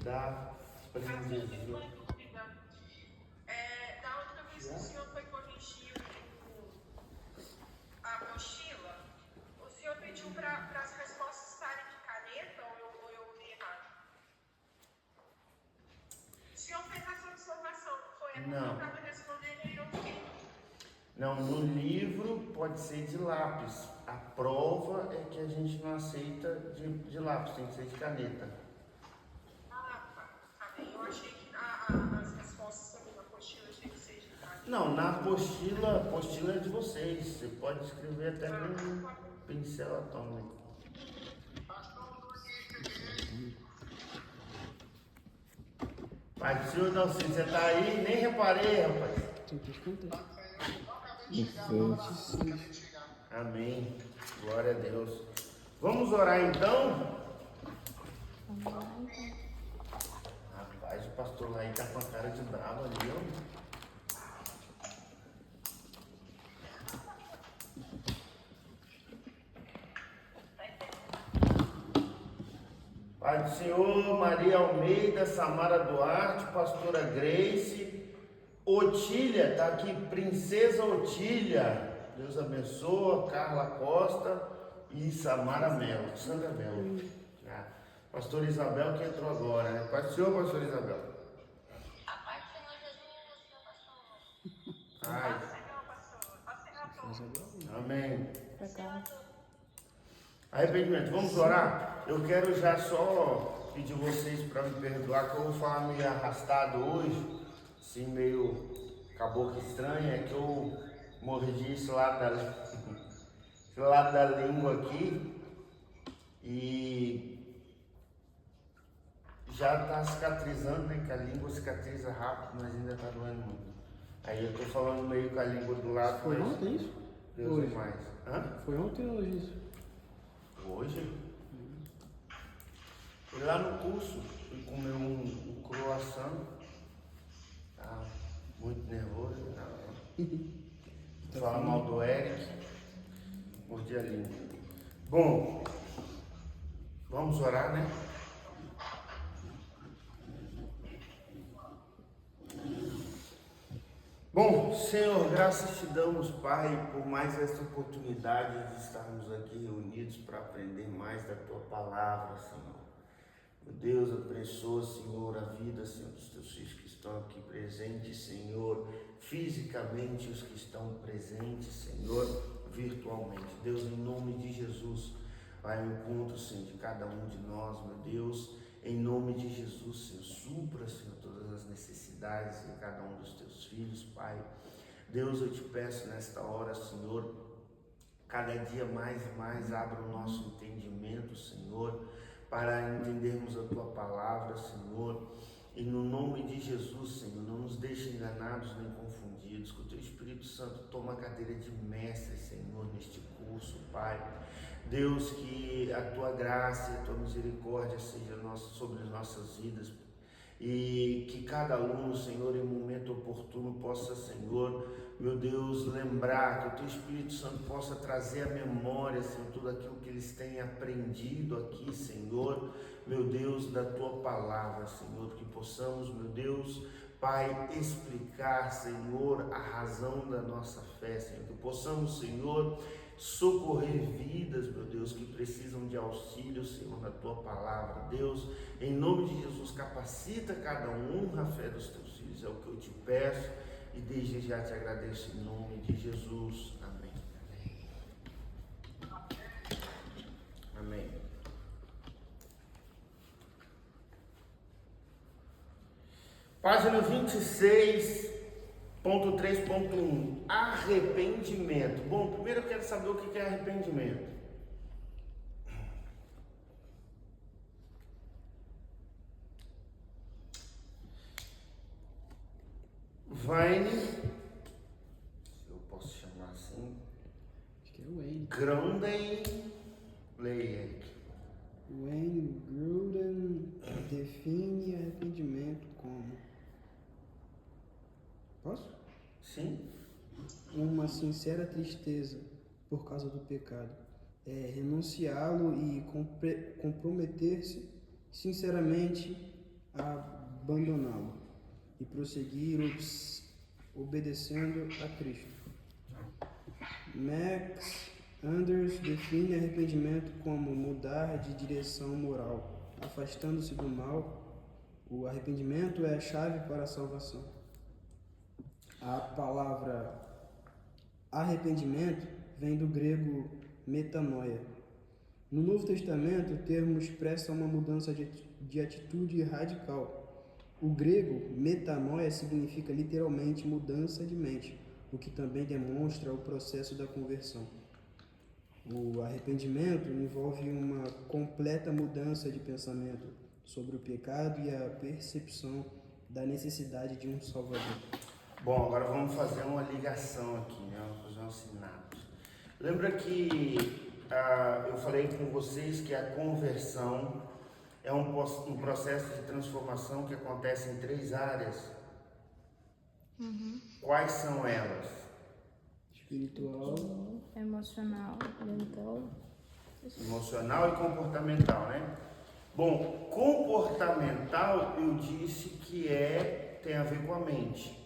da Pastor, tem uma dúvida. Da outra vez que o senhor foi corrigir a apostila, o senhor pediu para as respostas estarem de caneta ou eu ouvi errado? O senhor fez essa observação, não foi? É porque eu estava respondendo e eu fiquei. Não, no livro pode ser de lápis. A prova é que a gente não aceita de lápis, tem que ser de caneta. Tá bem. Eu achei que as respostas também na apostila tinha que ser de caneta. Não, na apostila, a apostila é de vocês. Você pode escrever até com um pincel atômico. Pai do Senhor, não sei, você tá aí? Nem reparei, rapaz. Amém. Glória a Deus. Vamos orar então? Rapaz, o pastor Laí tá com a cara de bravo ali, ó. Pai do Senhor, Maria Almeida, Samara Duarte, pastora Grace, Otília, tá aqui, princesa Otília, Deus abençoa, Carla Costa e Samara Melo, Sandra Melo. Pastor Isabel que entrou agora, né? Pai do Senhor, pastor Isabel. A paz do Senhor Jesus, pastor. Ai. Paz do Senhor, pastor. Amém. Pra Arrependimento, vamos orar? Eu quero já só pedir vocês para me perdoar, que eu vou falar meio arrastado hoje, assim meio caboclo estranho, é que eu mordi esse lado da língua aqui e já está cicatrizando, né? Que a língua cicatriza rápido, mas ainda está doendo muito. Aí eu tô falando meio com a língua do lado. Foi ontem isso? Deus Hoje. é mais. Hã? Foi ontem ou hoje isso? Hoje? Fui lá no curso, fui comer um croissant. Tá muito nervoso. Fala mal do Eric. Mordi a língua. Bom, vamos orar, né? Bom, Senhor, graças te damos, Pai, por mais esta oportunidade de estarmos aqui reunidos para aprender mais da Tua Palavra, Senhor. Meu Deus, abençoa, Senhor, a vida, Senhor, dos Teus filhos que estão aqui presentes, Senhor, fisicamente os que estão presentes, Senhor, virtualmente. Deus, em nome de Jesus, vai ao encontro, Senhor, de cada um de nós, meu Deus. Em nome de Jesus, Senhor, supra, Senhor, todas as necessidades de cada um dos Teus filhos, Pai. Deus, eu te peço nesta hora, Senhor, cada dia mais e mais abra o nosso entendimento, Senhor, para entendermos a Tua Palavra, Senhor. E no nome de Jesus, Senhor, não nos deixe enganados nem confundidos, que o Teu Espírito Santo toma a cadeira de mestre, Senhor, neste curso, Pai. Deus, que a Tua graça e a Tua misericórdia seja sobre as nossas vidas e que cada aluno, Senhor, em momento oportuno possa, Senhor, meu Deus, lembrar, que o Teu Espírito Santo possa trazer à memória, Senhor, tudo aquilo que eles têm aprendido aqui, Senhor, meu Deus, da Tua Palavra, Senhor, que possamos, meu Deus, Pai, explicar, Senhor, a razão da nossa fé, Senhor, que possamos, Senhor, socorrer vidas, meu Deus, que precisam de auxílio, Senhor, na Tua Palavra. Deus, em nome de Jesus, capacita cada um, honra a fé dos Teus filhos, é o que eu te peço e desde já te agradeço em nome de Jesus. Amém. Amém. Página 26.3.1, arrependimento. Bom, primeiro eu quero saber o que é arrependimento. Wayne, se eu posso chamar assim, Acho que é o Wayne. Gruden, leia. Wayne Gruden define arrependimento como... Posso? Sim. Uma sincera tristeza por causa do pecado. Renunciá-lo e comprometer-se sinceramente abandoná-lo e prosseguir obedecendo a Cristo. Max Anders define arrependimento como mudar de direção moral, afastando-se do mal. O arrependimento é a chave para a salvação. A palavra arrependimento vem do grego metanoia. No Novo Testamento, o termo expressa uma mudança de atitude radical. O grego metanoia significa literalmente mudança de mente, o que também demonstra o processo da conversão. O arrependimento envolve uma completa mudança de pensamento sobre o pecado e a percepção da necessidade de um Salvador. Bom, agora vamos fazer uma ligação aqui, né? Vamos fazer uma sinapse. Lembra que eu falei com vocês que a conversão é um processo de transformação que acontece em 3 áreas? Quais são elas? Espiritual, Emocional, mental. Emocional e comportamental, né? Bom, comportamental eu disse que tem a ver com a mente.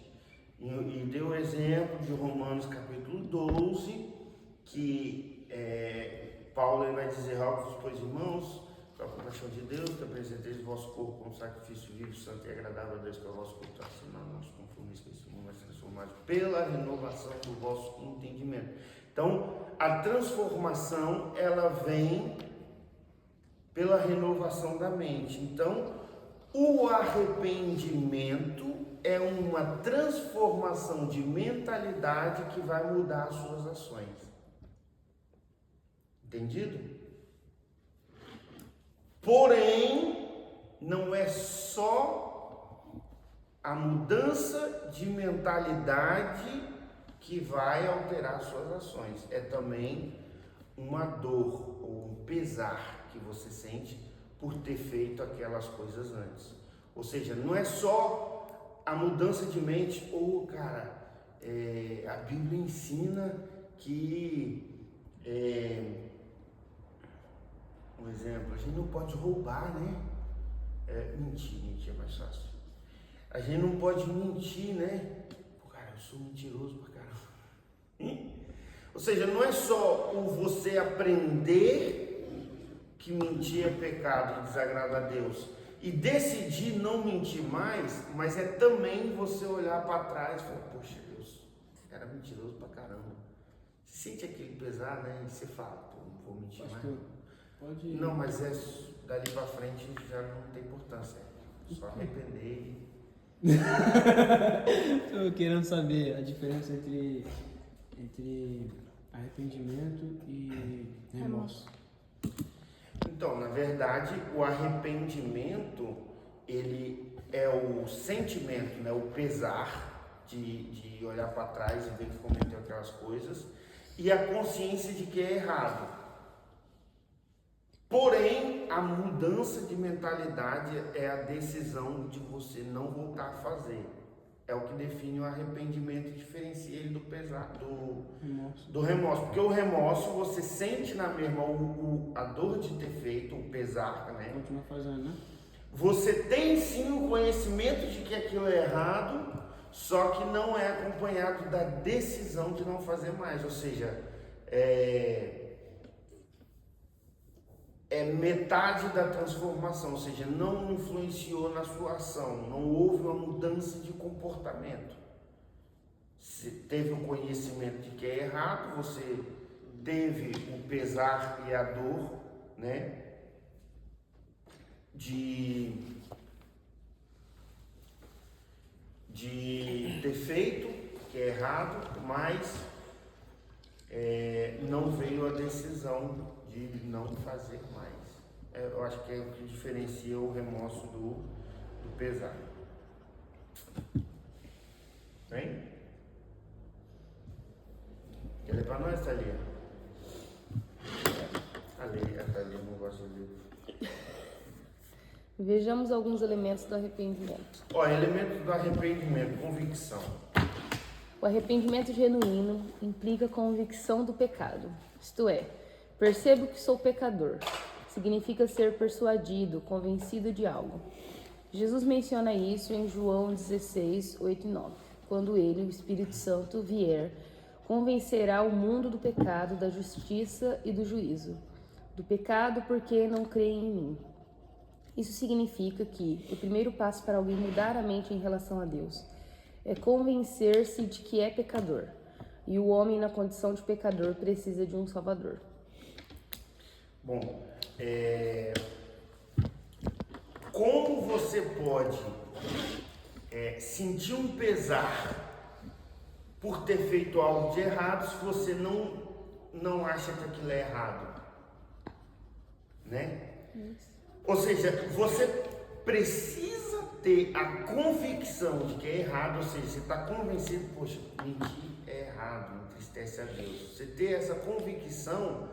E deu o exemplo de Romanos capítulo 12, que Paulo ele vai dizer: rogo-vos, pois, irmãos, pela compaixão de Deus, que apresenteis o vosso corpo como sacrifício vivo, santo e agradável a Deus, que é o vosso culto racional, não os conformeis com esse mundo, mas transformados pela renovação do vosso entendimento. Então, a transformação, ela vem pela renovação da mente. Então, o arrependimento é uma transformação de mentalidade que vai mudar as suas ações. Entendido? Porém, não é só a mudança de mentalidade que vai alterar suas ações. É também uma dor ou um pesar que você sente por ter feito aquelas coisas antes. Ou seja, não é só a mudança de mente, a Bíblia ensina que, um exemplo, a gente não pode roubar, né? Mentir é mais fácil. A gente não pode mentir, né? Eu sou mentiroso pra caramba. Ou seja, não é só você aprender que mentir é pecado e desagrada a Deus e decidir não mentir mais, mas é também você olhar para trás e falar: poxa, Deus, era mentiroso pra caramba. Você sente aquele pesar, né? E você fala: pô, não vou mentir mais. Pode... Não, mas dali pra frente já não tem importância. É só arrepender. Estou querendo saber a diferença entre arrependimento e remorso. Então, na verdade, o arrependimento, ele é o sentimento, né? O pesar de olhar para trás e ver que cometeu aquelas coisas, e a consciência de que é errado. Porém, a mudança de mentalidade é a decisão de você não voltar a fazer. É o que define o arrependimento e diferencia ele do pesar, do remorso. Porque o remorso, você sente na mesma a dor de ter feito, o pesar, né? Continua fazendo, né? Você tem sim o conhecimento de que aquilo é errado, só que não é acompanhado da decisão de não fazer mais. Ou seja, é metade da transformação, ou seja, não influenciou na sua ação, não houve uma mudança de comportamento. Você teve o conhecimento de que é errado, você teve o pesar e a dor, né, de ter feito que é errado, mas não veio a decisão de não fazer mais. Eu acho que é o que diferencia o remorso do pesar. Vem? Quer ler para nós, Thalia? A Thalia não gosta de ler. Vejamos alguns elementos do arrependimento. Elementos do arrependimento: convicção. O arrependimento genuíno implica convicção do pecado, isto é, percebo que sou pecador. Significa ser persuadido, convencido de algo. Jesus menciona isso em João 16, 8 e 9. Quando ele, o Espírito Santo, vier, convencerá o mundo do pecado, da justiça e do juízo. Do pecado porque não creem em mim. Isso significa que o primeiro passo para alguém mudar a mente em relação a Deus é convencer-se de que é pecador. E o homem na condição de pecador precisa de um Salvador. Bom, como você pode sentir um pesar por ter feito algo de errado se você não acha que aquilo é errado? Né? Ou seja, você precisa ter a convicção de que é errado, ou seja, você está convencido, poxa, mentir é errado, entristece a Deus. Você ter essa convicção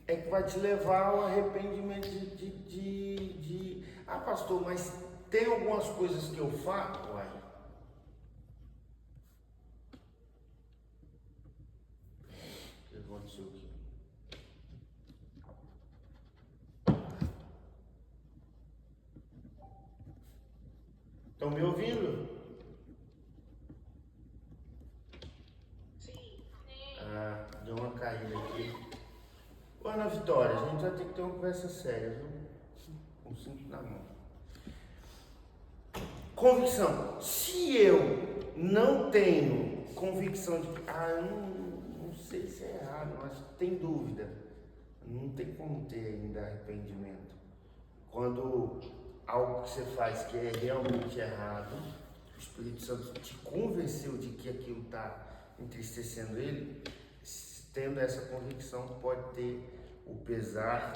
é que vai te levar ao arrependimento ah, pastor, mas tem algumas coisas que eu faço, uai. O que aconteceu aqui? Estão me ouvindo? Sim. Ah, deu uma caída aqui. Ô, Ana Vitória, a gente vai ter que ter uma conversa séria, viu? Com 5 na mão. Convicção. Se eu não tenho convicção de que, eu não sei se é errado, mas tem dúvida, não tem como ter ainda arrependimento. Quando algo que você faz que é realmente errado, o Espírito Santo te convenceu de que aquilo está entristecendo ele, tendo essa convicção, pode ter o pesar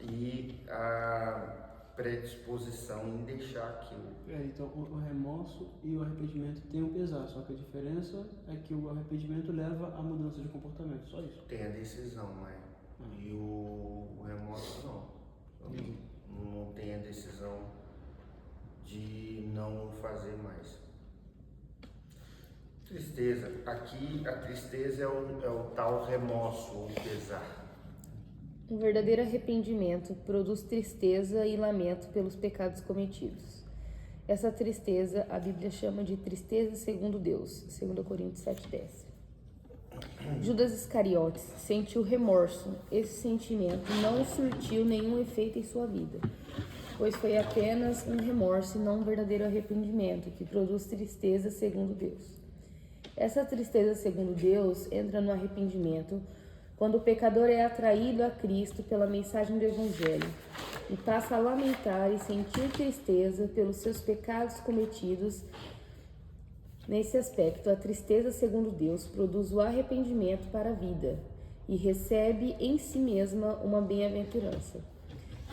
e a predisposição em deixar aquilo. Então o remorso e o arrependimento têm um pesar, só que a diferença é que o arrependimento leva à mudança de comportamento, só isso. Tem a decisão, né? E o remorso não. Não tem a decisão de não fazer mais. Tristeza. Aqui a tristeza é o tal remorso ou pesar. Um verdadeiro arrependimento produz tristeza e lamento pelos pecados cometidos. Essa tristeza a Bíblia chama de tristeza segundo Deus, 2 Coríntios 7,10. Judas Iscariotes sentiu remorso. Esse sentimento não surtiu nenhum efeito em sua vida, pois foi apenas um remorso e não um verdadeiro arrependimento que produz tristeza segundo Deus. Essa tristeza segundo Deus entra no arrependimento quando o pecador é atraído a Cristo pela mensagem do Evangelho e passa a lamentar e sentir tristeza pelos seus pecados cometidos. Nesse aspecto, a tristeza segundo Deus produz o arrependimento para a vida e recebe em si mesma uma bem-aventurança.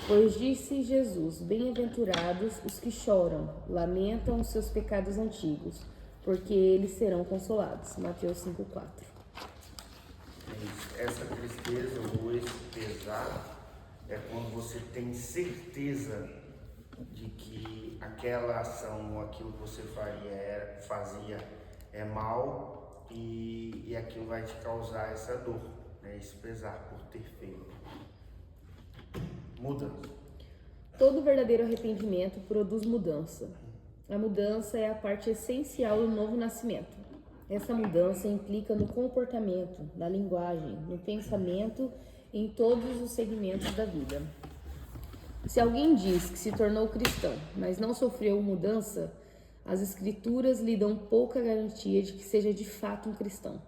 Pois disse Jesus: bem-aventurados os que choram, lamentam os seus pecados antigos, porque eles serão consolados. Mateus 5,4. Essa tristeza ou esse pesar é quando você tem certeza de que aquela ação ou aquilo que você fazia é mal e aquilo vai te causar essa dor, né? Esse pesar por ter feito. Mudança. Todo verdadeiro arrependimento produz mudança. A mudança é a parte essencial do novo nascimento. Essa mudança implica no comportamento, na linguagem, no pensamento, em todos os segmentos da vida. Se alguém diz que se tornou cristão, mas não sofreu mudança, as Escrituras lhe dão pouca garantia de que seja de fato um cristão.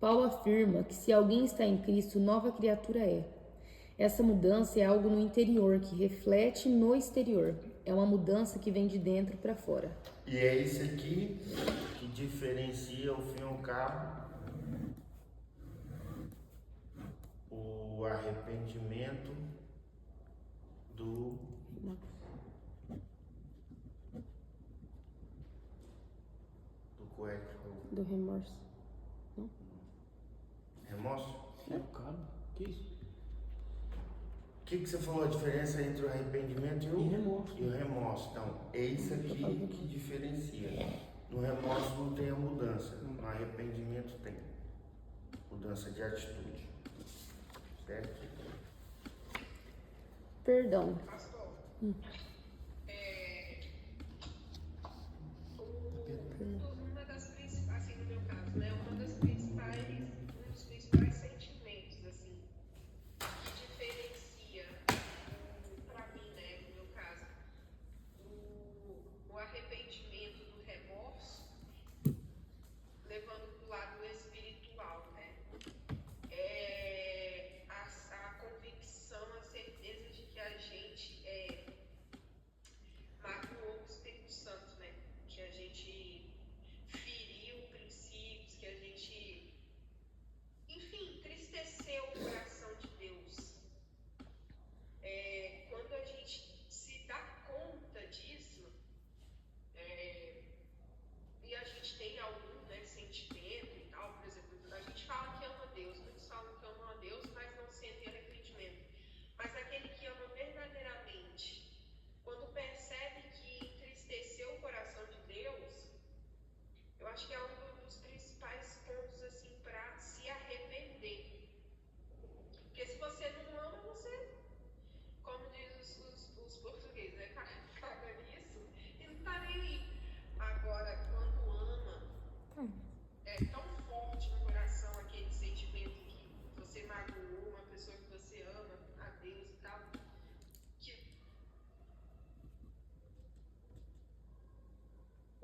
Paulo afirma que se alguém está em Cristo, nova criatura é. Essa mudança é algo no interior que reflete no exterior. É uma mudança que vem de dentro para fora. E é isso aqui que diferencia o fim ao cabo o arrependimento do Do remorso. Não? Remorso? É o cabo? Que isso? O que você falou a diferença entre o arrependimento E remorso. e o remorso? Então, é isso aqui que diferencia. No remorso não tem a mudança, no arrependimento tem mudança de atitude. Certo? Perdão. Pastor,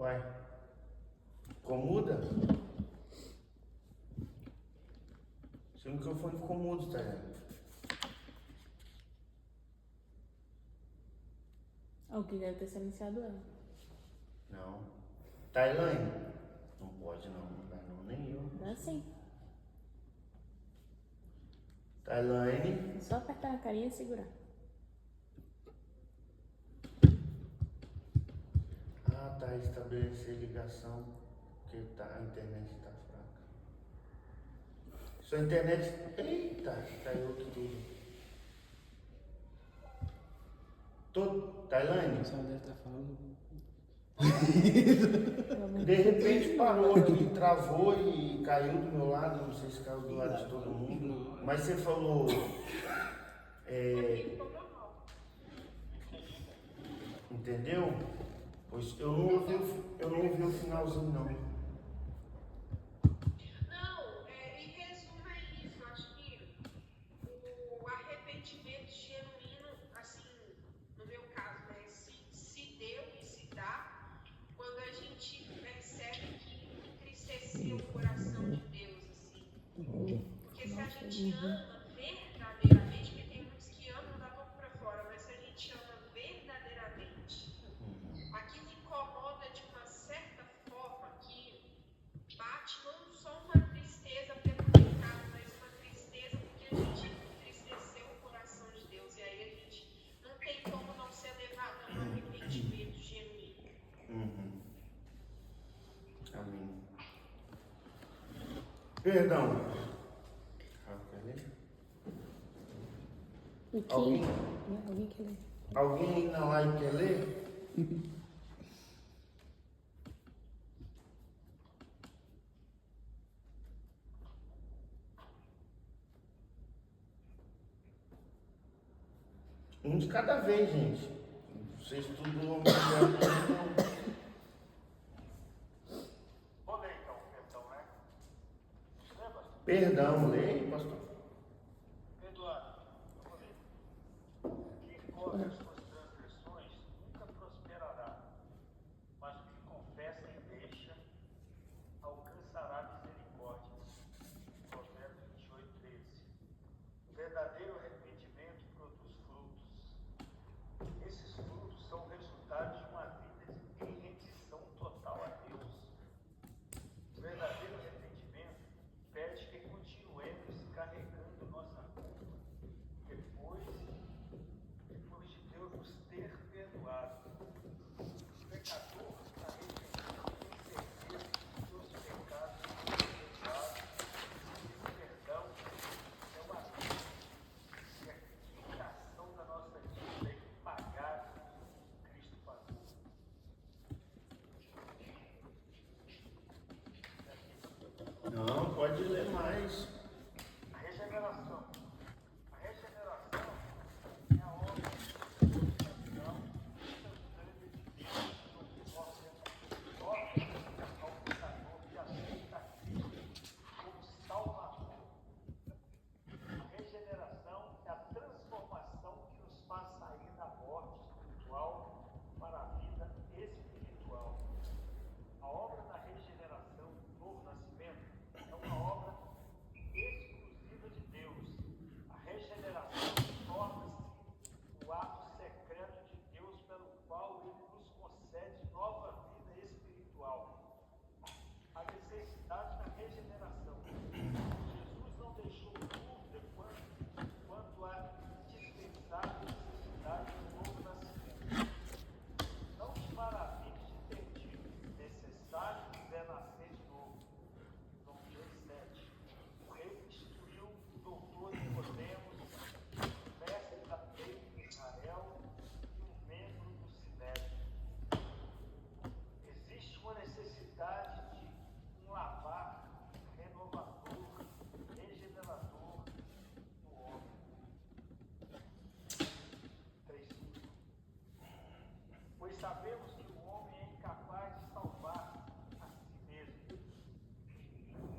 Uai, ficou muda? Seu microfone ficou mudo, Tayane. Alguém deve ter silenciado ela. Não. Tailane? Não pode não, não dá não, nem eu. Dá sim. Tailane? É só apertar a carinha e segurar. Ah, tá, estabelecer ligação, porque a internet tá fraca. Sua internet... Eita, caiu tudo. Tailane? Só deve estar falando. De repente parou aqui, travou e caiu do meu lado, não sei se caiu do lado de todo mundo. Mas você falou... Entendeu? Pois eu não ouvi o finalzinho não. Não, em resumo é isso. Acho que o arrependimento genuíno, assim, no meu caso, né, se deu e se dá quando a gente percebe que entristeceu o coração de Deus, assim. Porque se a gente ama verdadeiramente, porque tem muitos que amam da boca para fora, mas se a gente ama verdadeiramente, aquilo incomoda de uma certa forma que bate não só uma tristeza pelo pecado, mas uma tristeza porque a gente entristeceu o coração de Deus. E aí a gente não tem como não ser levado a um arrependimento genuíno. Amém. Perdão. Cadê? O que? Alguém? Alguém quer ler? Alguém aí na live quer ler? Um de cada vez, gente. Vocês tudo ao mesmo tempo. Vou ler então, perdão, né? Lembra? Perdão, leia, pastor. Eduardo, eu vou ler. Quem corre as suas transgressões nunca prosperará, mas o que confessa e deixa alcançará misericórdia. Provérbios 28:13. O verdadeiro arrependimento produz frutos. Esses frutos são resultado de uma vida em rendição total a Deus. O verdadeiro arrependimento pede que continuemos carregando nossa culpa depois de Deus nos ter perdoado. O pecador arrependido tem certeza que seus pecados são perdoados. Esse perdão é uma certificação da nossa dívida impagável que Cristo pagou. Não, pode ler mais. A regeneração. A regeneração é a obra de purificação instantânea de Deus no ordem ao pecador que aceita a Cristo como Salvador. A regeneração é a transformação que nos faz sair da morte espiritual para a vida espiritual. A obra da regeneração, do novo nascimento, é uma obra exclusiva de Deus. A regeneração torna-se o ato secreto de Deus pelo qual Ele nos concede nova vida espiritual. A necessidade da regeneração. Jesus não deixou dúvida quanto à indispensável necessidade do novo nascimento. Não te maravilhes de ter dito, necessário é nascer de novo. João 3:7. O rei instituiu o doutor Nicodemos, mestre da lei de Israel e um membro do Sinédrio. Existe uma necessidade de um lavar renovador, regenerador do homem. 3:5. Pois sabemos que o homem é incapaz de salvar a si mesmo,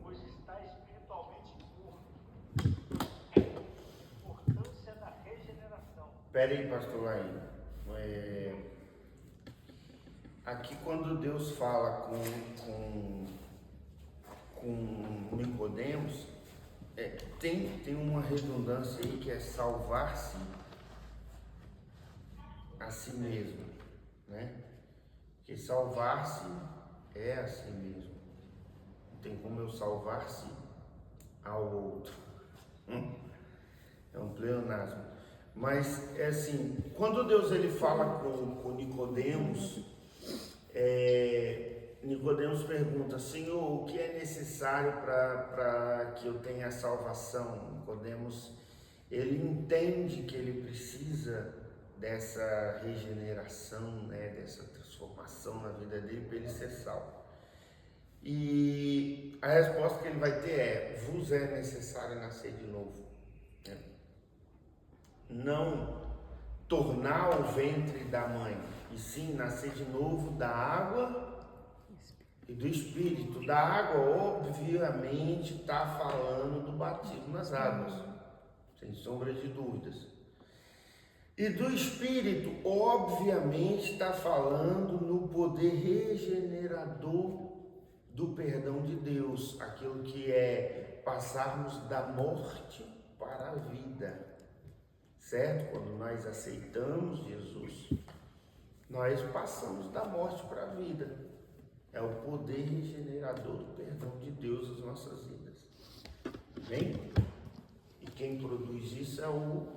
pois está espiritualmente morto. Importância da regeneração. Pera aí, pastor, aí. A aqui quando Deus fala com Nicodemos, tem uma redundância aí que é salvar-se a si mesmo, né? Porque salvar-se é a si mesmo. Não tem como eu salvar-se ao outro. É um pleonasmo. Mas é assim, quando Deus ele fala com Nicodemos, Nicodemos pergunta: Senhor, o que é necessário para que eu tenha a salvação? Nicodemos, ele entende que ele precisa dessa regeneração, né, dessa transformação na vida dele para ele ser salvo. E a resposta que ele vai ter é: vos é necessário nascer de novo. Não tornar o ventre da mãe, e sim nascer de novo da água e do Espírito. Da água, obviamente, está falando do batismo nas águas, sem sombra de dúvidas. E do Espírito, obviamente, está falando no poder regenerador do perdão de Deus, aquilo que é passarmos da morte para a vida. Certo? Quando nós aceitamos Jesus, nós passamos da morte para a vida. É o poder regenerador do perdão de Deus nas nossas vidas. Bem? E quem produz isso é o...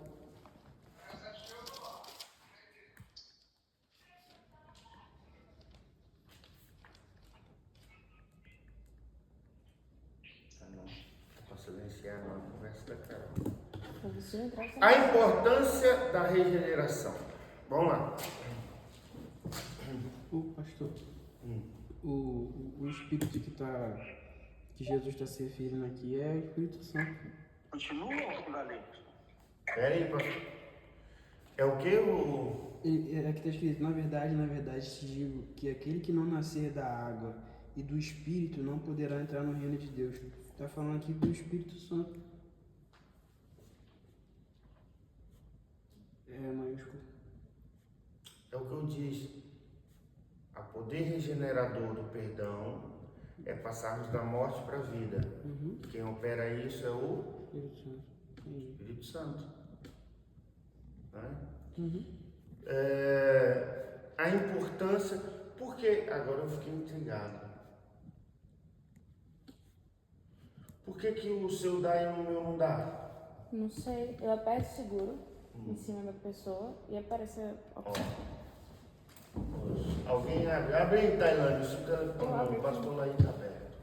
Ah, não. Posso silenciar a conversa da Carol. A importância da regeneração. Vamos lá. O pastor, o Espírito que Jesus está se referindo aqui é o Espírito Santo. Continua ou dali? Espera aí, pastor. É o que? Aqui está escrito: na verdade te digo que aquele que não nascer da água e do Espírito não poderá entrar no reino de Deus. Está falando aqui do Espírito Santo. É maiúsculo. É o que eu disse. O poder regenerador do perdão é passarmos da morte para a vida. Quem opera isso é o Espírito Santo. Espírito Santo. Né? A importância... Por que? Agora eu fiquei intrigado. Por que o seu dá e o meu não dá? Não sei, eu aperto seguro em cima da pessoa e aparece a opção. Alguém abre. Abre aí, Tailândia. Se o telefone, o pastor lá aí está aberto.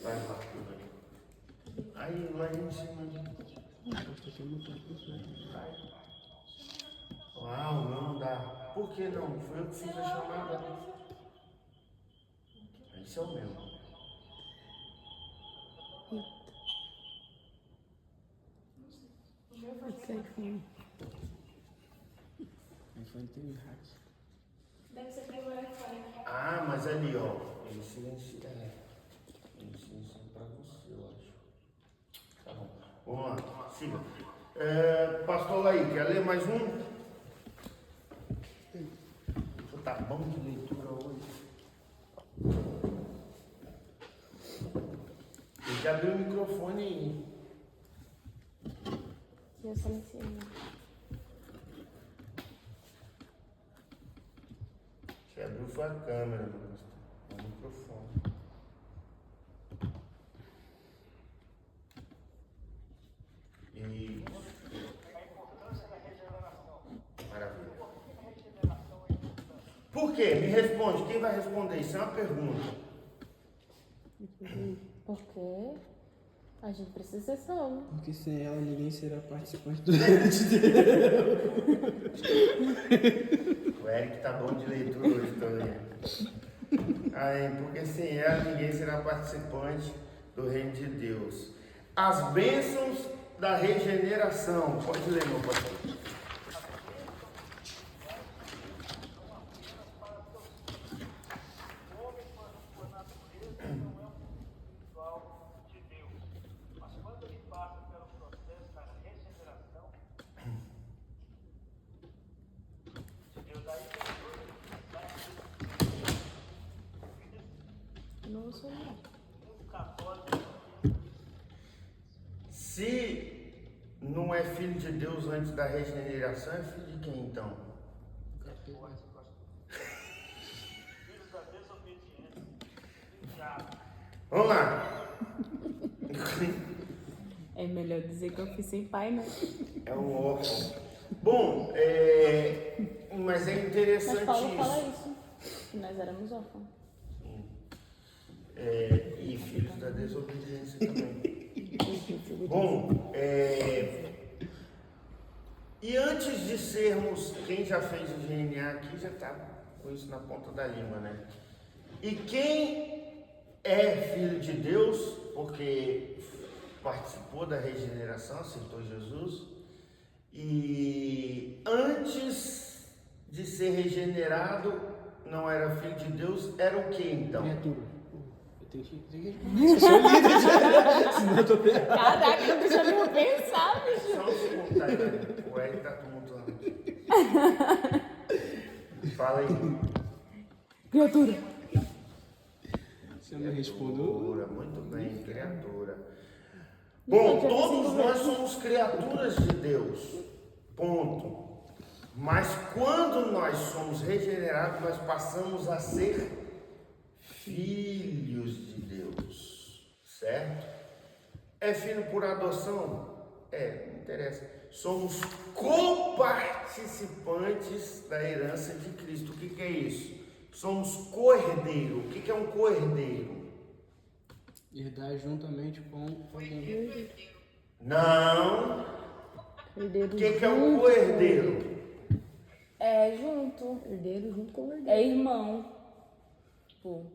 Vai lá, tudo aí. Aí, lá em cima. Uau, o meu não dá. Por que não? Foi eu que fiz a chamada. Esse é o meu. iPhone tem hack. Deve ser pelo iPhone. Ah, mas ali, ó. Ele silencia. Ele silencia pra você, eu acho. Tá bom. Vamos lá, siga. Pastor Laí, quer ler mais um? Tá bom de leitura hoje. Tem que abrir o microfone aí. Eu silenciei. Você abriu foi a câmera, o microfone. Isso. Maravilha. Por quê? Me responde. Quem vai responder? Isso é uma pergunta. Porque a gente precisa ser salvo. Porque sem ela ninguém será participante do reino de Deus. O Eric tá bom de leitura hoje também. Aí, porque sem ela ninguém será participante do reino de Deus. As bênçãos da regeneração. Pode ler, meu pastor. Não sou não. Se não é filho de Deus antes da regeneração, é filho de quem então? Filhos da desobediência. Diabo. Vamos lá. É melhor dizer que eu fui sem pai, né? É um órfão. Bom, mas é interessante Mas Paulo fala isso. isso, que nós éramos órfãos. E filhos da desobediência também. Bom, e antes de sermos, quem já fez o GNA aqui já está com isso na ponta da língua, né? E quem é filho de Deus, porque participou da regeneração, aceitou Jesus, e antes de ser regenerado, não era filho de Deus, era o que então? Criatura. Eu tenho que responder. Eu sou líder, senão eu tô perdido. Caraca, não deixa eu pensar, bicho. Só um segundo, Tainá. O Eric tá tumultuando aqui. Fala aí. Criatura. Você não respondeu? Criatura, muito bem, criatura. Bom, todos nós somos criaturas de Deus. Ponto. Mas quando nós somos regenerados, nós passamos a ser filhos de Deus. Certo? É filho por adoção? Não interessa. Somos coparticipantes da herança de Cristo. O que é isso? Somos co-herdeiro. O que é um co-herdeiro? Herdar juntamente com alguém. Não. Herdeiro O que é junto um co-herdeiro? É junto. Herdeiro junto com o herdeiro. É irmão. Tipo,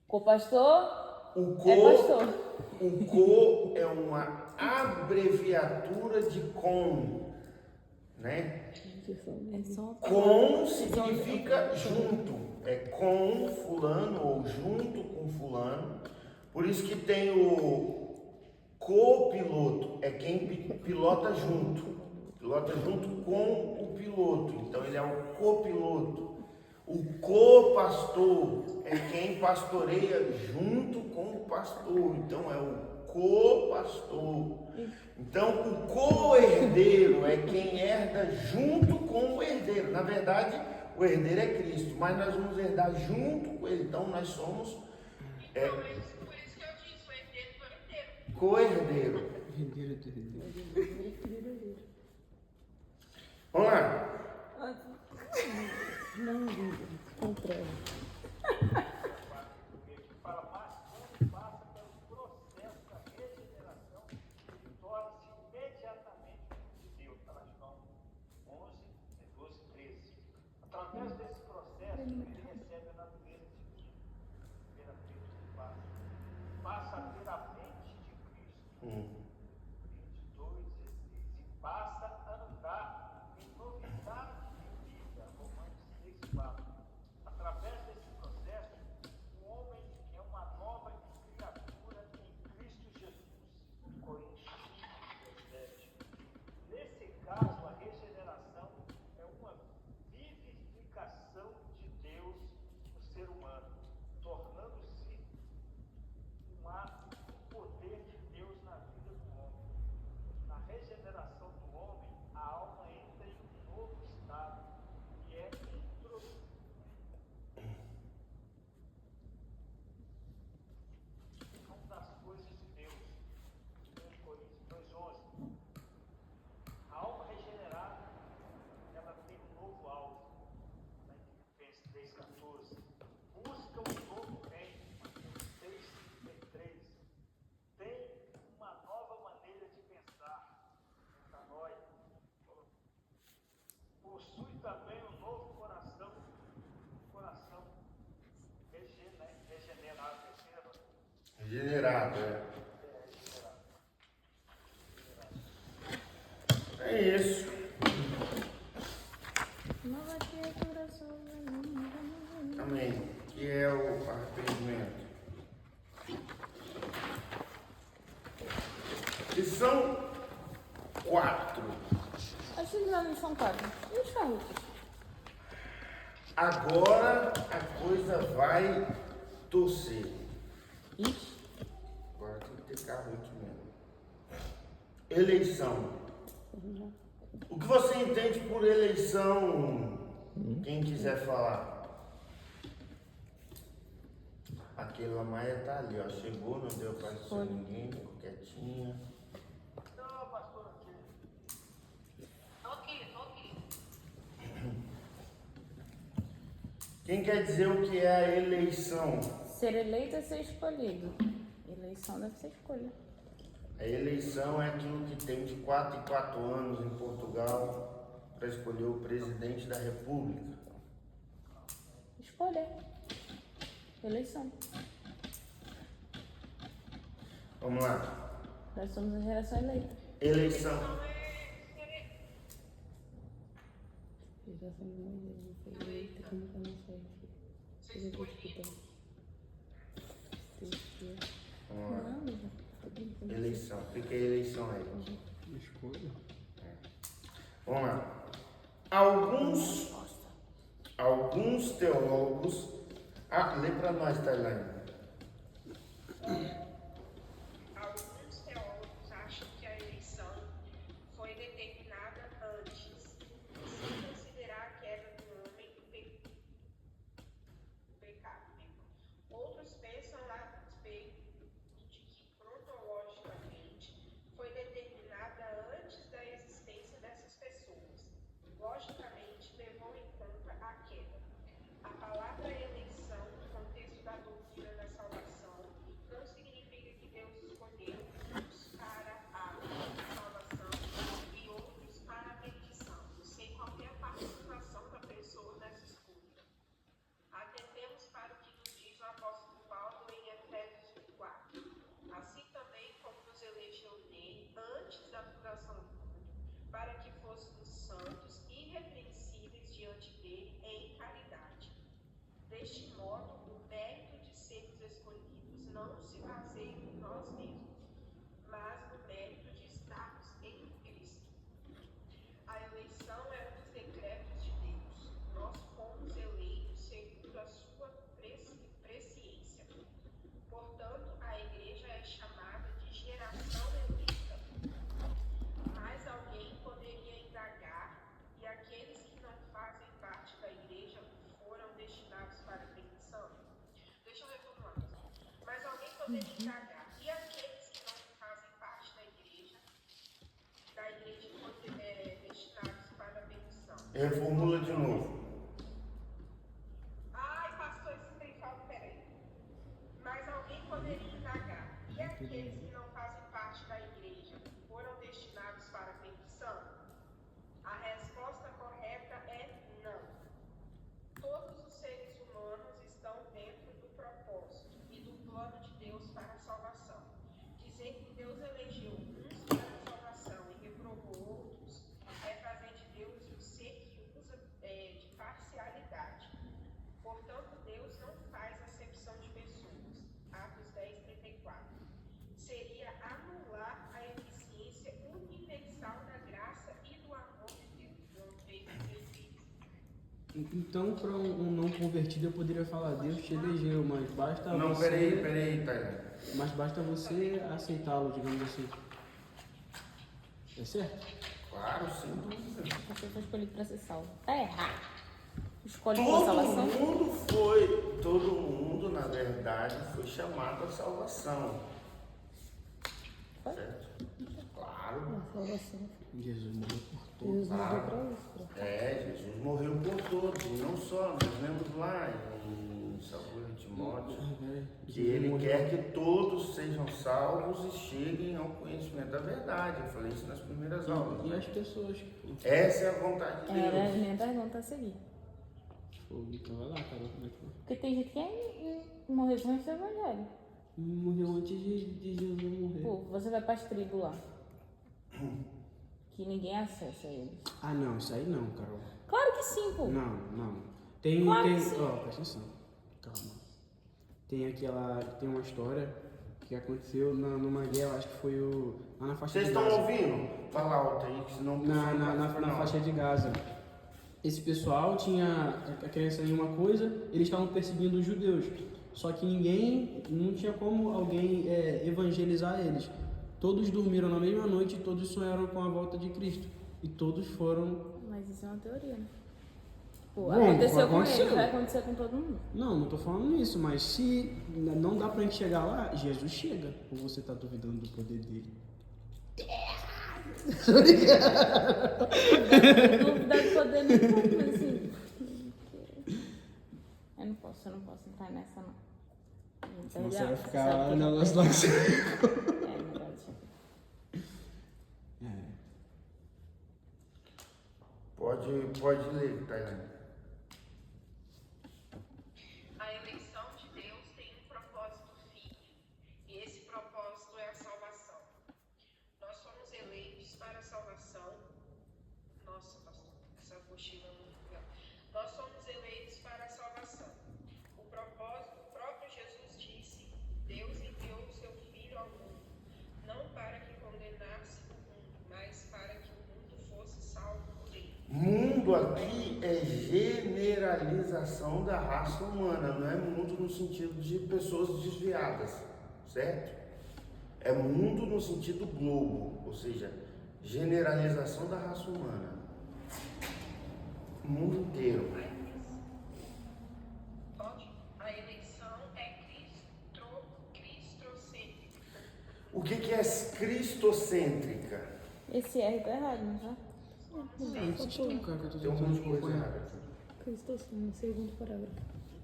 co-pastor O é pastor. O co é uma abreviatura de com, né? É só Com significa junto, é com fulano ou junto com fulano. Por isso que tem o copiloto, é quem pilota junto com o piloto. Então ele é o copiloto. O co-pastor é quem pastoreia junto com o pastor. Então é o co-pastor. Então o co-herdeiro é quem herda junto com o herdeiro. Na verdade, o herdeiro é Cristo, mas nós vamos herdar junto com ele. Então nós somos Por isso que eu disse, o herdeiro do herdeiro. co-herdeiro. Herdeiro do herdeiro. Vamos lá. Não, contrário. Fala, mas quando passa pelo processo da regeneração, ele torna-se imediatamente filho de Deus. Está lá em João 11, 12, 13. Através desse processo, ele recebe a natureza divina. Primeira Pedro que passa a ter a mente de Cristo. 22, 16. E passa a andar em novidade de vida. Romanos 6, 4. Através desse processo, o homem é uma nova criatura em Cristo Jesus. Coríntios 5, 17. Nesse caso, a regeneração é uma vivificação de Deus no ser humano, tornando-se um poder de Deus na vida do homem. Na regeneração do homem, a alma entra em um novo estado e é introduzida. Uma das coisas de Deus, 1 Coríntios 2,11. A alma regenerada, ela tem um novo alvo. Lá em Filipenses 3,14. Busca um novo reino. 6,33. Tem uma nova maneira de pensar. Metanoia. Possui também um novo coração. Coração regenerado. Perceba? Regenerado, é isso. Nova criatura sou eu. Amém. Que é o arrependimento. Que são 4. Acho que não são 4. E os farrutos? Agora a coisa vai torcer. Ixi. Agora tem que ter carro aqui mesmo. Eleição. O que você entende por eleição? Quem quiser falar. Aquela Maia tá ali, ó. Chegou, não deu pra assistir ninguém, ficou quietinha. Não, pastor, aqui. Tô aqui. Quem quer dizer o que é a eleição? Ser eleito é ser escolhido. Eleição deve ser escolha. A eleição é aquilo que tem de 4 em 4 anos em Portugal para escolher o presidente da República. Escolher. Eleição. Vamos lá. Nós somos a geração eleita. Eleição. Geração de Moisés, foi eleita como que eu não sei aqui. Deixa eu ver aqui, tá? Vamos lá. Não, mas Eleição. O que é eleição aí? Escolha. Vamos lá. Alguns teólogos. Lê para nós, Tailândia. Alguns teólogos acham que a eleição foi determinada antes, sem considerar a queda do homem do pecado. Outros pensam a respeito de que, cronologicamente, foi determinada antes da existência dessas pessoas. Logicamente, levou em conta a queda. A palavra eleição, no contexto da doutrina da salvação, não significa que Deus escolheu uns para a salvação e outros para a perdição, sem qualquer participação da pessoa nessa escolha. Atentemos para o que nos diz o apóstolo Paulo em Efésios 4. Assim também como nos elegeu nele antes da fundação do mundo, para que fôssemos santos e irrepreensíveis diante dele em caridade. Deste modo, o mérito de sermos escolhidos não se baseia em nós mesmos, mas no mérito de estarmos em Cristo. A eleição é um dos decretos de Deus. Nós fomos eleitos segundo a sua presciência. Portanto, a igreja é chamada de geração eleita. Mas alguém poderia indagar, e aqueles que não fazem parte da igreja foram destinados para a perdição? Deixa eu reformular. Mas alguém poderia indagar, e aqueles que não fazem parte da igreja foram destinados para a perdição? Reformula de novo. Ai, pastor, esse trem fala, peraí. Mas alguém poderia indagar, e aqueles que não fazem parte da igreja foram destinados para a perdição? A resposta correta é não. Todos os seres humanos estão dentro do propósito e do plano de Deus para a salvação. Dizer que Deus elegeu uns para a salvação e reprovou outros é fazer de Deus um ser que usa de parcialidade. Portanto, Deus não faz acepção de pessoas. Atos 10:34. Seria anular a eficiência universal da graça e do amor de Deus. João 3:16. Então, para um não convertido, eu poderia falar: Deus te elegeu, mas basta Não, você. peraí, Tailândia. Mas basta você aceitá-lo, digamos assim. É certo? Claro, sem dúvida. você foi escolhido para ser salvo. Tá errado. Escolhe pela salvação. Todo mundo, na verdade, foi chamado à salvação. Foi? Certo? Claro. A salvação. Jesus morreu por todos. Jesus morreu pra isso. Jesus morreu por todos, e não só, nós lemos lá em 2 Timóteo, que ele quer que todos sejam salvos e cheguem ao conhecimento da verdade. Eu falei isso nas primeiras aulas. E as pessoas. Essa é a vontade de Era a Deus. minha pergunta a seguir. Então vai lá, cara. Como é que foi? Porque tem gente que morreu sem o evangelho. Morreu antes de Jesus morrer. Pô, você vai para as tribos lá. Que ninguém acessa eles. Ah, não, isso aí não, Carol. Claro que sim, pô. Não. Tem. Claro tem que sim. ó, presta atenção. Calma. Tem uma história que aconteceu numa guerra, acho que foi lá na faixa Vocês de estão Gaza. ouvindo? Fala alto aí, que senão... Na faixa de Gaza. Esse pessoal tinha a crença em uma coisa, eles estavam perseguindo os judeus. Só que não tinha como alguém evangelizar eles. Todos dormiram na mesma noite e todos sonharam com a volta de Cristo. E todos foram... Mas isso é uma teoria, né? Pô, Bom, aconteceu com aconteceu. ele, vai acontecer com todo mundo. Não tô falando isso, mas se não dá pra gente chegar lá, Jesus chega. Ou você tá duvidando do poder dele? Dúvida de poder nenhum, mas assim. Eu não posso entrar nessa não. Você vai ficar o negócio lá assim. É, melhor deixar. Pode ler, Tainá. A eleição de Deus tem um propósito firme, e esse propósito é a salvação. Nós somos eleitos para a salvação. Nossa, pastor, essa apostila é muito legal. Nós somos eleitos para a salvação. O propósito, o próprio Jesus disse: Deus enviou o seu Filho ao mundo, não para que condenasse o mundo, mas para que o mundo fosse salvo por ele. Mundo aqui é generalização da raça humana, não é mundo no sentido de pessoas desviadas, certo? É mundo no sentido globo, ou seja, generalização da raça humana. O mundo inteiro. Pode? A eleição é cristocêntrica. O que é cristocêntrica? Esse R tá errado, não tá? Tem um monte de coisa errada aqui. Cristo, no segundo parágrafo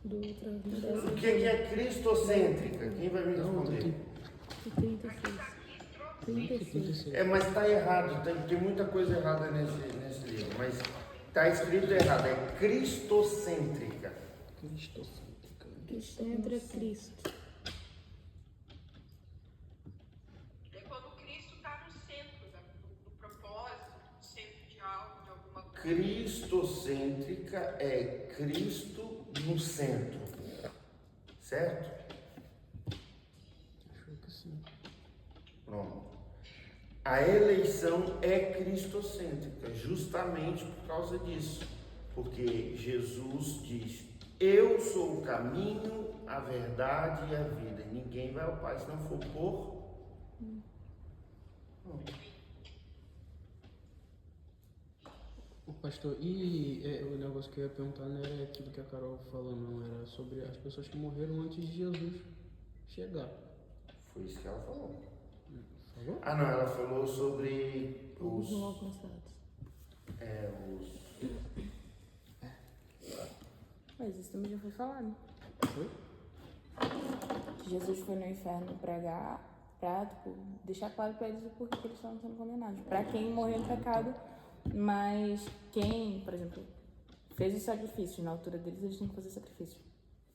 do outro. O que é cristocêntrica? Quem vai me responder? 36. Mas está errado, tem muita coisa errada nesse livro, mas está escrito errado, é cristocêntrica. Centra Cristo. É quando Cristo está no centro do propósito, no centro de algo, de alguma coisa. Cristocêntrica é Cristo no centro, certo? Acho que sim. Pronto. A eleição é cristocêntrica, justamente por causa disso, porque Jesus diz: eu sou o caminho, a verdade e a vida. Ninguém vai ao Pai se não for por. O pastor, o negócio que eu ia perguntar não era aquilo que a Carol falou, não. Era sobre as pessoas que morreram antes de Jesus chegar. Foi isso que ela falou. Falou? Ah, não, ela falou sobre Os não os. alcançados. Mas isso também já foi falado. Foi? Que Jesus foi no inferno pregar pra, tipo, deixar claro pra eles o porquê que eles estavam sendo condenados. Pra quem morreu em pecado, mas quem, por exemplo, fez os sacrifícios na altura deles, eles tinham que fazer sacrifício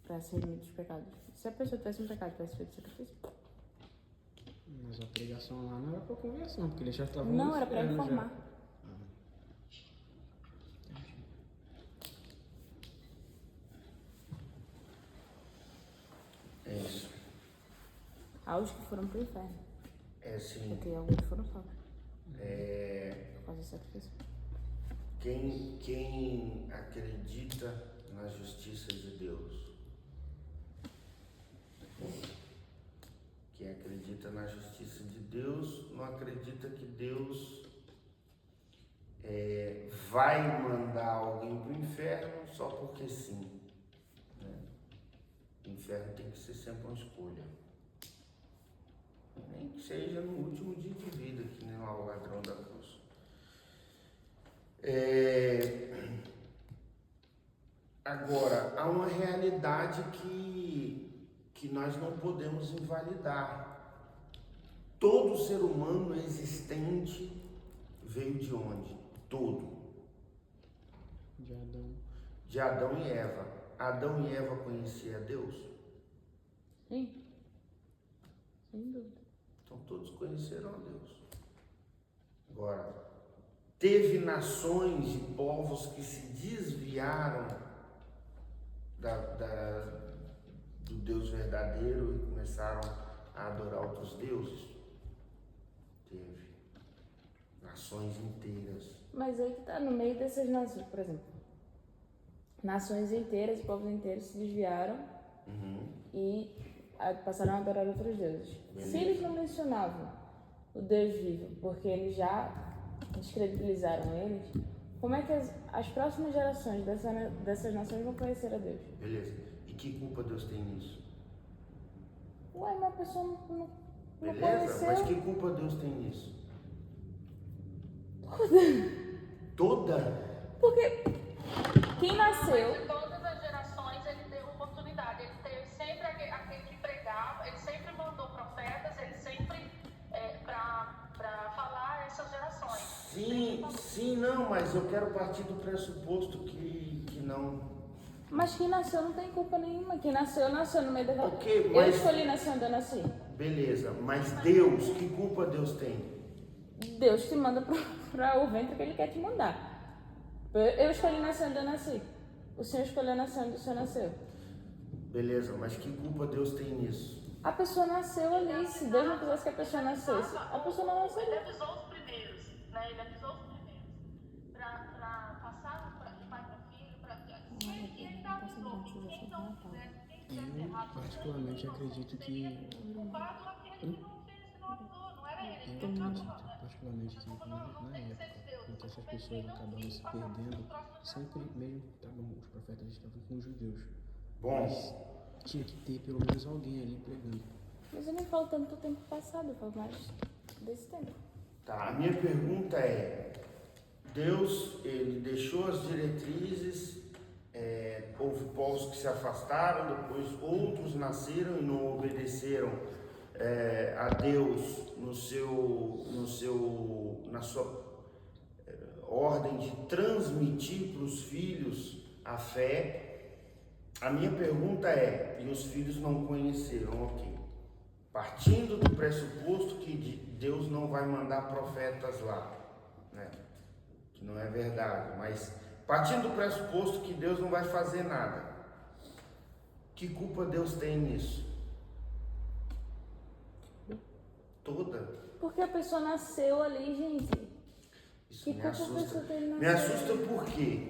pra ser remitido dos pecados. Se a pessoa tivesse um pecado e tivesse feito sacrifício, Mas a pregação lá não era pra conversão, porque eles já estavam não, no era pra inferno informar. já. É isso. Aos que foram pro inferno. É assim. Porque alguns foram salvos É, por causa do sacrifício. quem acredita na justiça de Deus? Quem acredita na justiça de Deus não acredita que Deus vai mandar alguém para o inferno só porque sim. Né? O inferno tem que ser sempre uma escolha. Nem que seja no último dia de vida, que nem lá o ladrão da cruz. Agora, há uma realidade que nós não podemos invalidar. Todo ser humano existente veio de onde? Todo. De Adão. De Adão e Eva. Adão e Eva conheciam a Deus? Sim. Sem dúvida. Então todos conheceram a Deus. Agora, teve nações e povos que se desviaram do Deus verdadeiro e começaram a adorar outros deuses? Teve. Nações inteiras. Mas aí que tá, no meio dessas nações, por exemplo, nações inteiras e povos inteiros se desviaram e passaram a adorar outros deuses. Se eles não mencionavam o Deus vivo, porque eles já descredibilizaram eles, como é que as próximas gerações dessas nações vão conhecer a Deus? Beleza. E que culpa Deus tem nisso? Ué, uma pessoa não Beleza? conheceu. Mas que culpa Deus tem nisso? Toda? Porque quem nasceu... Em todas as gerações ele deu oportunidade. Ele teve sempre aquele que pregava, ele sempre mandou profetas, ele sempre para falar a essas gerações. Sim, não, mas eu quero partir do pressuposto que não. Mas quem nasceu não tem culpa nenhuma. Quem nasceu no meio daquela... Ok, Eu mas. escolhi nascer onde eu nasci. Beleza, mas Deus, que culpa Deus tem? Deus te manda para o ventre que ele quer te mandar. Eu escolhi nascer onde eu nasci. O Senhor escolheu nascer onde o Senhor nasceu. Beleza, mas que culpa Deus tem nisso? A pessoa nasceu ali. Se Deus não quisesse que a pessoa nascesse, a pessoa não nasceu Ele ali. avisou os primeiros, né? Ele avisou os primeiros para passar de pai para filho, e ele dá avisou que quem não fizesse, quem fizesse Eu errado, particularmente acredito que culpado aquele que não fez, que não avisou, não era ele. eu acredito particularmente que na época em que essas pessoas acabaram se perdendo, sempre mesmo estavam, os profetas estavam com os judeus. Bom, Mas tinha que ter pelo menos alguém ali pregando. Mas eu nem falo tanto do tempo passado, eu falo mais desse tempo. tá. A minha pergunta é: Deus, ele deixou as diretrizes, houve povos que se afastaram, depois outros nasceram e não obedeceram a Deus na sua ordem de transmitir para os filhos a fé. A minha pergunta é, e os filhos não conheceram, ok. Partindo do pressuposto que Deus não vai mandar profetas lá, né? Que não é verdade, mas partindo do pressuposto que Deus não vai fazer nada, que culpa Deus tem nisso? Toda. Porque a pessoa nasceu ali, gente. Isso Que me culpa a assusta. pessoa tem Me assusta por quê?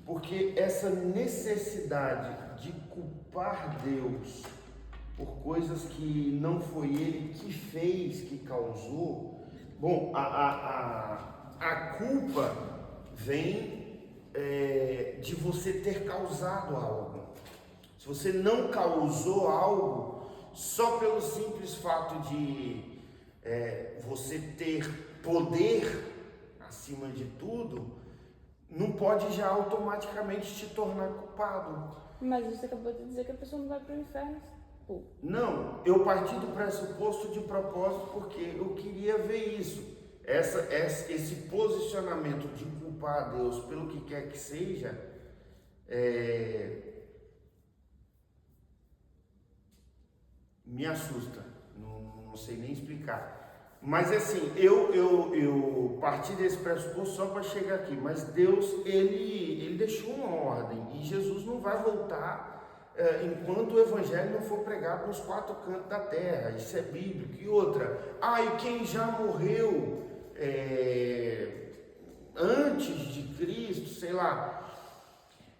Porque essa necessidade de culpar Deus por coisas que não foi Ele que fez, que causou, bom, a culpa vem de você ter causado algo. Se você não causou algo, só pelo simples fato de você ter poder acima de tudo, não pode já automaticamente te tornar culpado. Mas você acabou de dizer que a pessoa não vai para o inferno. Pô. Não, eu parti do pressuposto de propósito porque eu queria ver isso. Esse posicionamento de culpar a Deus pelo que quer que seja, me assusta. Não sei nem explicar. Mas assim, eu parti desse pressuposto só para chegar aqui. Mas Deus, ele deixou uma ordem. E Jesus não vai voltar enquanto o evangelho não for pregado nos 4 cantos da terra. Isso é bíblico. E outra, e quem já morreu antes de Cristo, sei lá.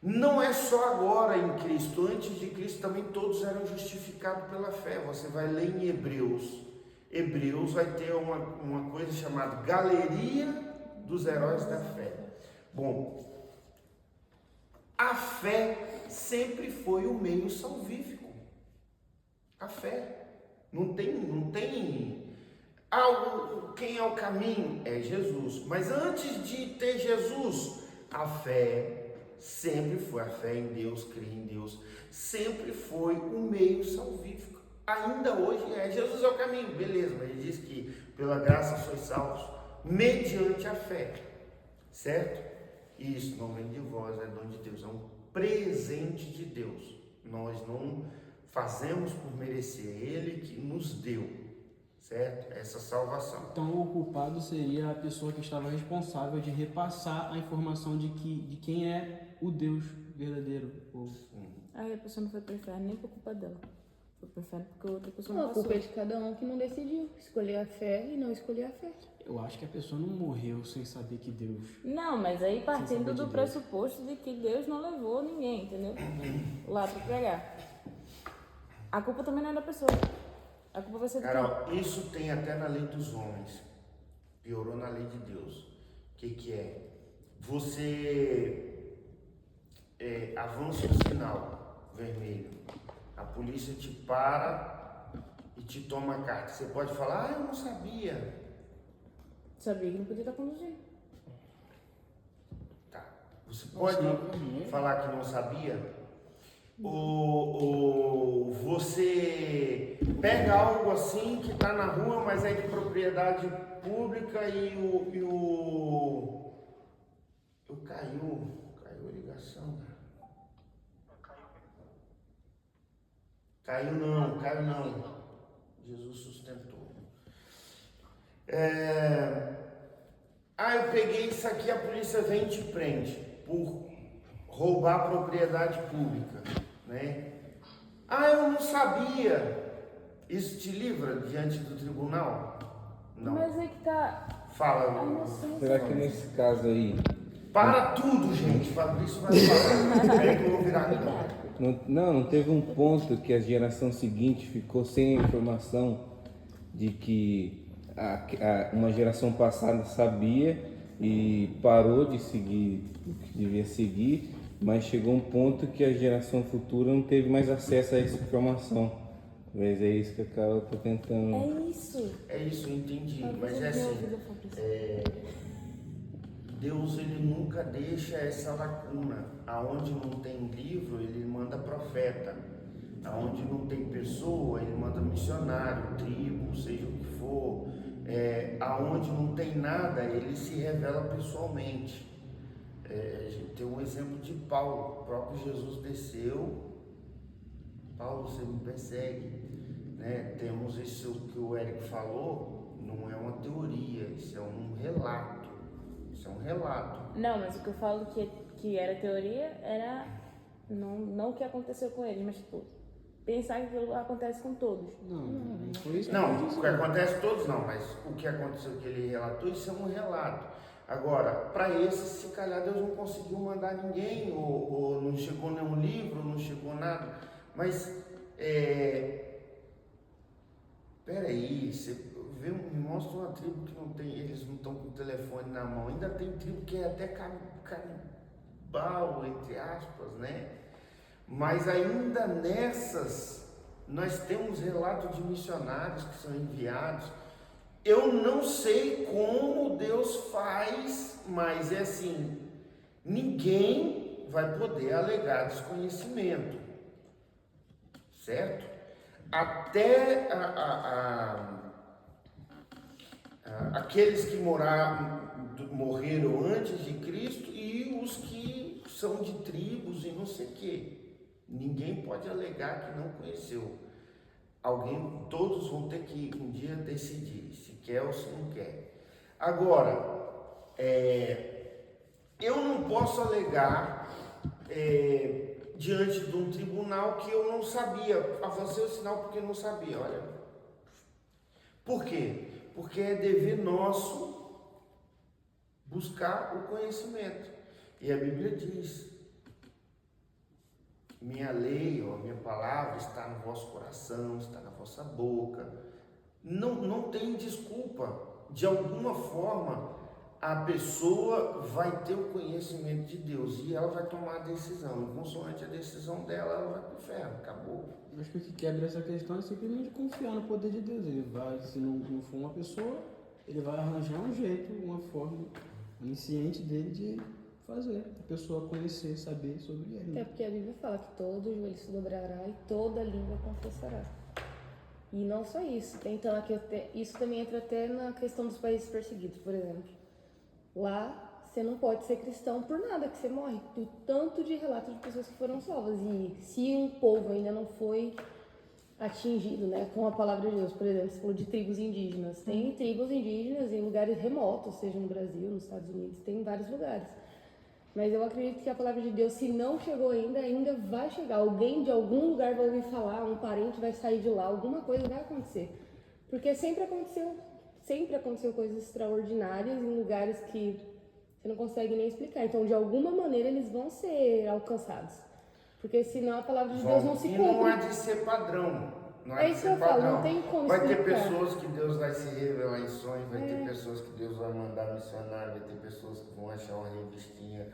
Não é só agora em Cristo. Antes de Cristo também todos eram justificados pela fé. Você vai ler em Hebreus. Hebreus vai ter uma coisa chamada Galeria dos Heróis da Fé. Bom, a fé sempre foi o meio salvífico. A fé. Não tem. Quem é o caminho? É Jesus. Mas antes de ter Jesus, a fé sempre foi, a fé em Deus, crer em Deus, sempre foi o meio salvífico. Ainda hoje Jesus é o caminho, beleza, mas ele diz que pela graça sois salvos mediante a fé, certo? Isso não vem de vós, é dom de Deus, é um presente de Deus. Nós não fazemos por merecer, Ele que nos deu, certo? Essa salvação. Então o culpado seria a pessoa que estava responsável de repassar a informação de quem é o Deus verdadeiro. Aí a pessoa não foi para o inferno nem por culpa dela. Foi para o inferno porque outra pessoa Não, não a passou. culpa é de cada um que não decidiu escolher a fé e não escolher a fé. Eu acho que a pessoa não morreu sem saber que Deus... Não, mas aí partindo saber de do Deus. pressuposto de que Deus não levou ninguém, entendeu? Lá para pregar. A culpa também não é da pessoa. A culpa vai ser do Carol, isso tem até na lei dos homens. Piorou na lei de Deus. O que é? Você avança o sinal vermelho. A polícia te para e te toma a carta. Você pode falar, eu não sabia. Sabia que não podia estar conduzindo. Tá. Você pode falar que não sabia? Ou você pega algo assim que está na rua, mas é de propriedade pública e caiu a ligação. Caiu não. Jesus sustentou. Eu peguei isso aqui, a polícia vem e te prende por roubar propriedade pública, né? Eu não sabia. Isso te livra diante do tribunal? Não. Mas é que tá. Fala. A inocência. Será que nesse caso aí Para tudo, gente. Fabrício vai falar. Peraí que eu vou virar aqui. não teve um ponto que a geração seguinte ficou sem a informação de que uma geração passada sabia e parou de seguir o que devia seguir, mas chegou um ponto que a geração futura não teve mais acesso a essa informação. Talvez é isso que a Carol está tentando. É isso, eu entendi. Mas é Minha assim, vida, Fabrício. Deus ele nunca deixa essa lacuna. Aonde não tem livro, ele manda profeta. Aonde não tem pessoa, ele manda missionário, tribo, seja o que for. Aonde não tem nada, ele se revela pessoalmente. A gente tem um exemplo de Paulo. O próprio Jesus desceu. Paulo, você me persegue, né? Temos isso que o Eric falou, não é uma teoria, isso é um relato. Não, mas o que eu falo que era teoria era não o que aconteceu com eles, mas tipo, pensar que aquilo acontece com todos. Não foi isso. Não, o que acontece todos não, mas o que aconteceu que ele relatou, isso é um relato. Agora, para esses, se calhar Deus não conseguiu mandar ninguém, ou não chegou nenhum livro, não chegou nada, mas peraí, você me mostra uma tribo que não tem, eles não estão com o telefone na mão, ainda tem tribo que é até canibal, entre aspas, né? Mas ainda nessas, nós temos relatos de missionários que são enviados. Eu não sei como Deus faz, mas é assim, ninguém vai poder alegar desconhecimento, certo? Até aqueles que morreram antes de Cristo e os que são de tribos e não sei o quê. Ninguém pode alegar que não conheceu. Todos vão ter que um dia decidir se quer ou se não quer. Agora, eu não posso alegar diante de um tribunal que eu não sabia. Avancei o sinal porque eu não sabia, olha. Por quê? Porque é dever nosso buscar o conhecimento. E a Bíblia diz: minha lei, ou a minha palavra está no vosso coração, está na vossa boca. Não tem desculpa. De alguma forma, a pessoa vai ter o conhecimento de Deus e ela vai tomar a decisão. E consoante a decisão dela, ela vai para o inferno. Acabou. Eu acho que o que quebra essa questão é simplesmente confiar no poder de Deus. Ele vai, se não for uma pessoa, ele vai arranjar um jeito, uma forma onisciente dele de fazer a pessoa conhecer, saber sobre ele. Até porque a Bíblia fala que todo joelho se dobrará e toda língua confessará. E não só isso. Então, isso também entra até na questão dos países perseguidos, por exemplo. Lá, você não pode ser cristão por nada que você morre. Do tanto de relatos de pessoas que foram salvas. E se um povo ainda não foi atingido, né, com a palavra de Deus, por exemplo, você falou de tribos indígenas. Tem tribos indígenas em lugares remotos, seja no Brasil, nos Estados Unidos, tem em vários lugares. Mas eu acredito que a palavra de Deus, se não chegou ainda vai chegar. Alguém de algum lugar vai ouvir falar, um parente vai sair de lá, alguma coisa vai acontecer. Porque sempre aconteceu coisas extraordinárias em lugares que você não consegue nem explicar. Então, de alguma maneira, eles vão ser alcançados. Porque senão a palavra de Deus não se E não há cumpre. de ser padrão. Não há É de isso ser que eu falo, padrão. não tem como Vai ter explicar. pessoas que Deus vai se revelar em sonhos, vai ter pessoas que Deus vai mandar missionário, vai ter pessoas que vão achar uma revistinha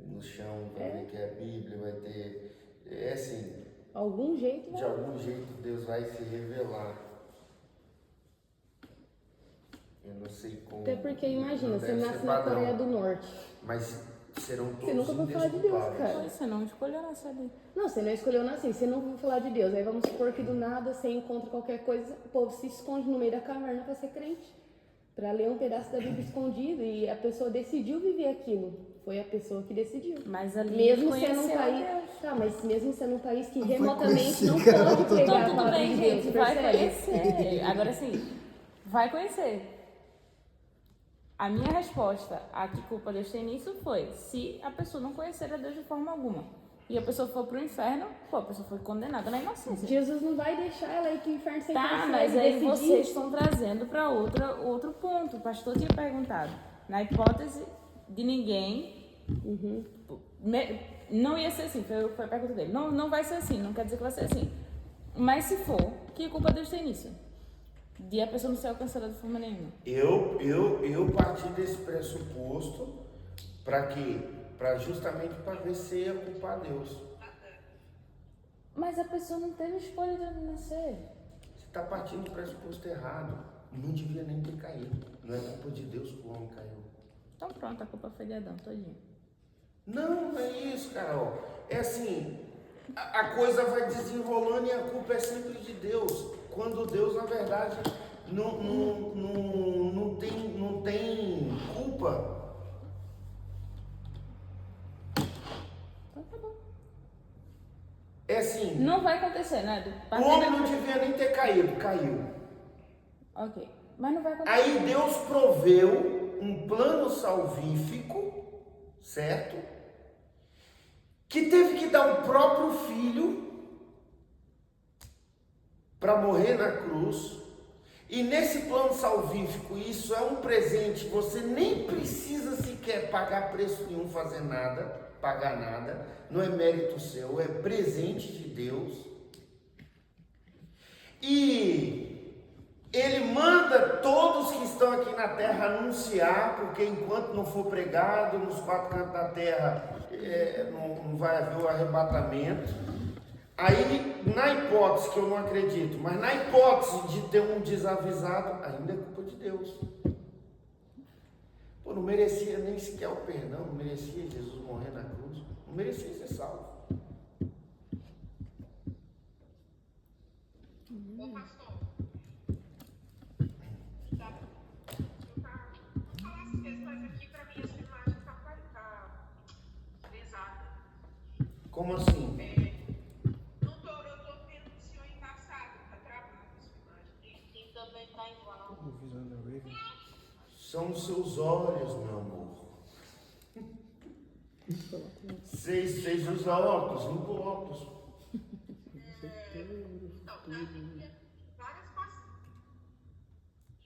no chão, vai ver que é a Bíblia, vai ter. É assim, Algum jeito, de né? algum jeito Deus vai se revelar. Eu não sei como. Até porque, imagina, não você deve nasce ser na padrão, Coreia do Norte. mas serão todos Você nunca vai falar de Deus, indesculpáveis. cara. Você não escolheu nascer ali. Não, você não escolheu nascer, você não vai falar de Deus. Aí vamos supor que do nada você encontra qualquer coisa, o povo se esconde no meio da caverna pra ser crente. Pra ler um pedaço da Bíblia escondido e a pessoa decidiu viver aquilo. Foi a pessoa que decidiu. Mas ali Mesmo sendo um conheceu a país. Deus. Tá, mas mesmo sendo um país que Foi remotamente não conhecer, pode cara. pregar Então a tudo palavra bem, de gente, Deus, vai percebe? conhecer. Agora sim, vai conhecer. A minha resposta a que culpa Deus tem nisso foi: se a pessoa não conhecer a Deus de forma alguma e a pessoa for pro inferno, pô, a pessoa foi condenada na inocência. Jesus não vai deixar ela ir pro inferno sem Tá, conhecer mas e aí decidir. vocês estão trazendo para outro ponto. O pastor tinha perguntado. Na hipótese de ninguém, não ia ser assim, foi a pergunta dele. Não vai ser assim, não quer dizer que vai ser assim. Mas se for, que culpa Deus tem nisso? De a pessoa não ser alcançada de forma nenhuma. Eu parti desse pressuposto para quê? Para justamente para ver se ia culpar Deus. Mas a pessoa não teve escolha de nascer. Você está partindo do pressuposto errado. Não devia nem ter caído. Não é culpa de Deus que o homem caiu. Então pronto, a culpa foi de Adão, todinho. Não é isso, Carol. É assim, a coisa vai desenrolando e a culpa é sempre de Deus. Quando Deus, na verdade, não tem culpa. Então tá bom. É assim, Não vai acontecer, né? o homem não devia nem ter caído, caiu. Ok. Mas não vai acontecer. Aí Deus proveu um plano salvífico, certo? Que teve que dar o próprio filho para morrer na cruz. E nesse plano salvífico, isso é um presente, você nem precisa sequer pagar preço nenhum, fazer nada, pagar nada, não é mérito seu, é presente de Deus. E ele manda todos que estão aqui na terra anunciar, porque enquanto não for pregado nos quatro cantos da terra, não vai haver o arrebatamento. Aí, na hipótese, que eu não acredito, mas na hipótese de ter um desavisado, ainda é culpa de Deus. Pô, não merecia nem sequer o perdão, não merecia Jesus morrer na cruz, não merecia ser salvo. Ô, pastor, vou falar as questões aqui, pra mim essa imagem tá pesada. Como assim? Eu tô vendo o senhor embaçado, tá travado essa imagem. E também tá igual. Visão da Raven. São os seus olhos, meu amor. Vocês usam óculos, limpa o óculos. Então, na Bíblia, várias passagens.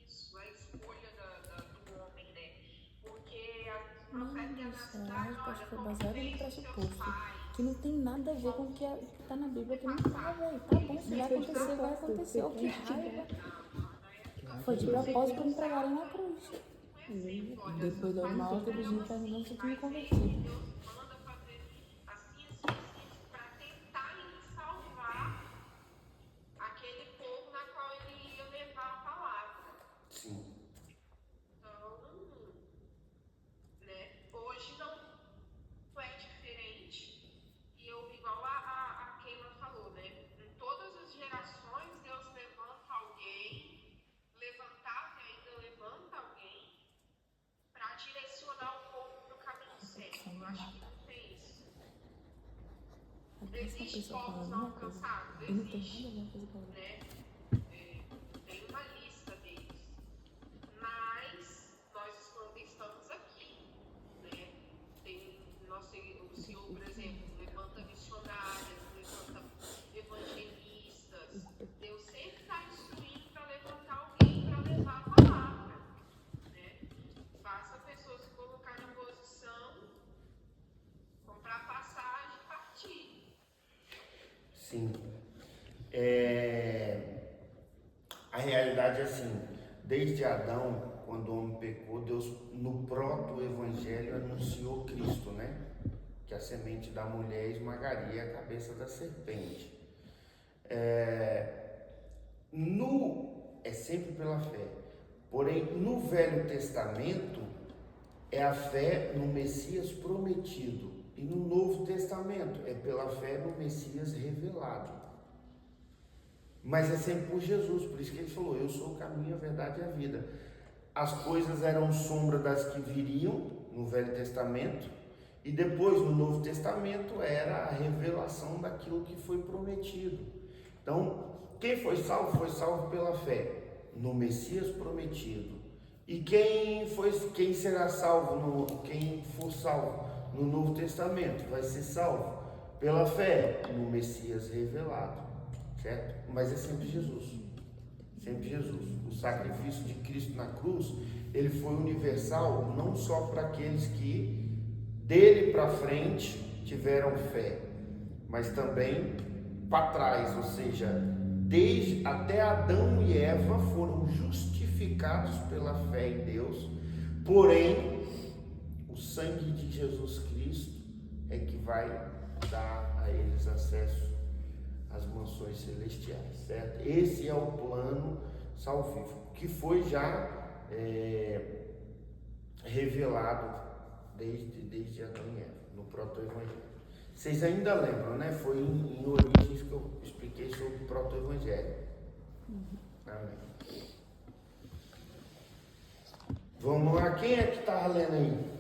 Isso, a escolha do homem, né? Porque os profetas iam na cidade, Acho olha, que foi como baseado no fez os seus pressuposto. pais. Que não tem nada a ver com o que tá na Bíblia, que não tem nada a ver. Tá bom, se vai acontecer, vai acontecer. O que raiva. Foi de propósito para me pregarem na cruz. Depois das malas, eles me perguntando se eu tinha me convertido. Deus manda fazer assim, para tentar salvar aquele povo na qual ele ia levar a palavra. Sim. Então, né, hoje não é diferente. E eu, igual a Keila falou, né? Em todas as gerações, Deus levanta alguém, levantava e ainda levanta alguém para direcionar o povo no caminho certo. Eu acho que não tem isso. Até essa Existe pessoa povos falando não uma coisa. alcançados? E não tem Existe. nada a ver com coisa com outra. Né? Tem uma lista deles. Mas nós estamos aqui. Né? O Senhor, por exemplo, levanta missionárias, levanta evangelistas. Deus sempre está instruindo para levantar alguém para levar a palavra. Né? Basta a pessoa se colocar na posição, comprar passagem e partir. Sim. A realidade é assim, desde Adão, quando o homem pecou, Deus no proto-evangelho anunciou Cristo, né? Que a semente da mulher esmagaria a cabeça da serpente. É sempre pela fé. Porém, no Velho Testamento, é a fé no Messias prometido. E no Novo Testamento, é pela fé no Messias revelado. Mas é sempre por Jesus, por isso que ele falou, eu sou o caminho, a verdade e a vida. As coisas eram sombra das que viriam no Velho Testamento, e depois no Novo Testamento era a revelação daquilo que foi prometido. Então, quem foi salvo pela fé no Messias prometido. E quem será salvo, quem for salvo no Novo Testamento, vai ser salvo pela fé no Messias revelado, certo? Mas é sempre Jesus, sempre Jesus. O sacrifício de Cristo na cruz, ele foi universal, não só para aqueles que dele para frente tiveram fé, mas também para trás, ou seja, desde até Adão e Eva foram justificados pela fé em Deus, porém o sangue de Jesus Cristo é que vai dar a eles acesso às mansões celestiais, certo? Esse é o plano salvífico que foi já revelado desde Adão e Eva, no proto-evangelho. Vocês ainda lembram, né? Foi em Origens que eu expliquei sobre o proto-evangelho. Amém. Vamos lá, quem é que está lendo aí?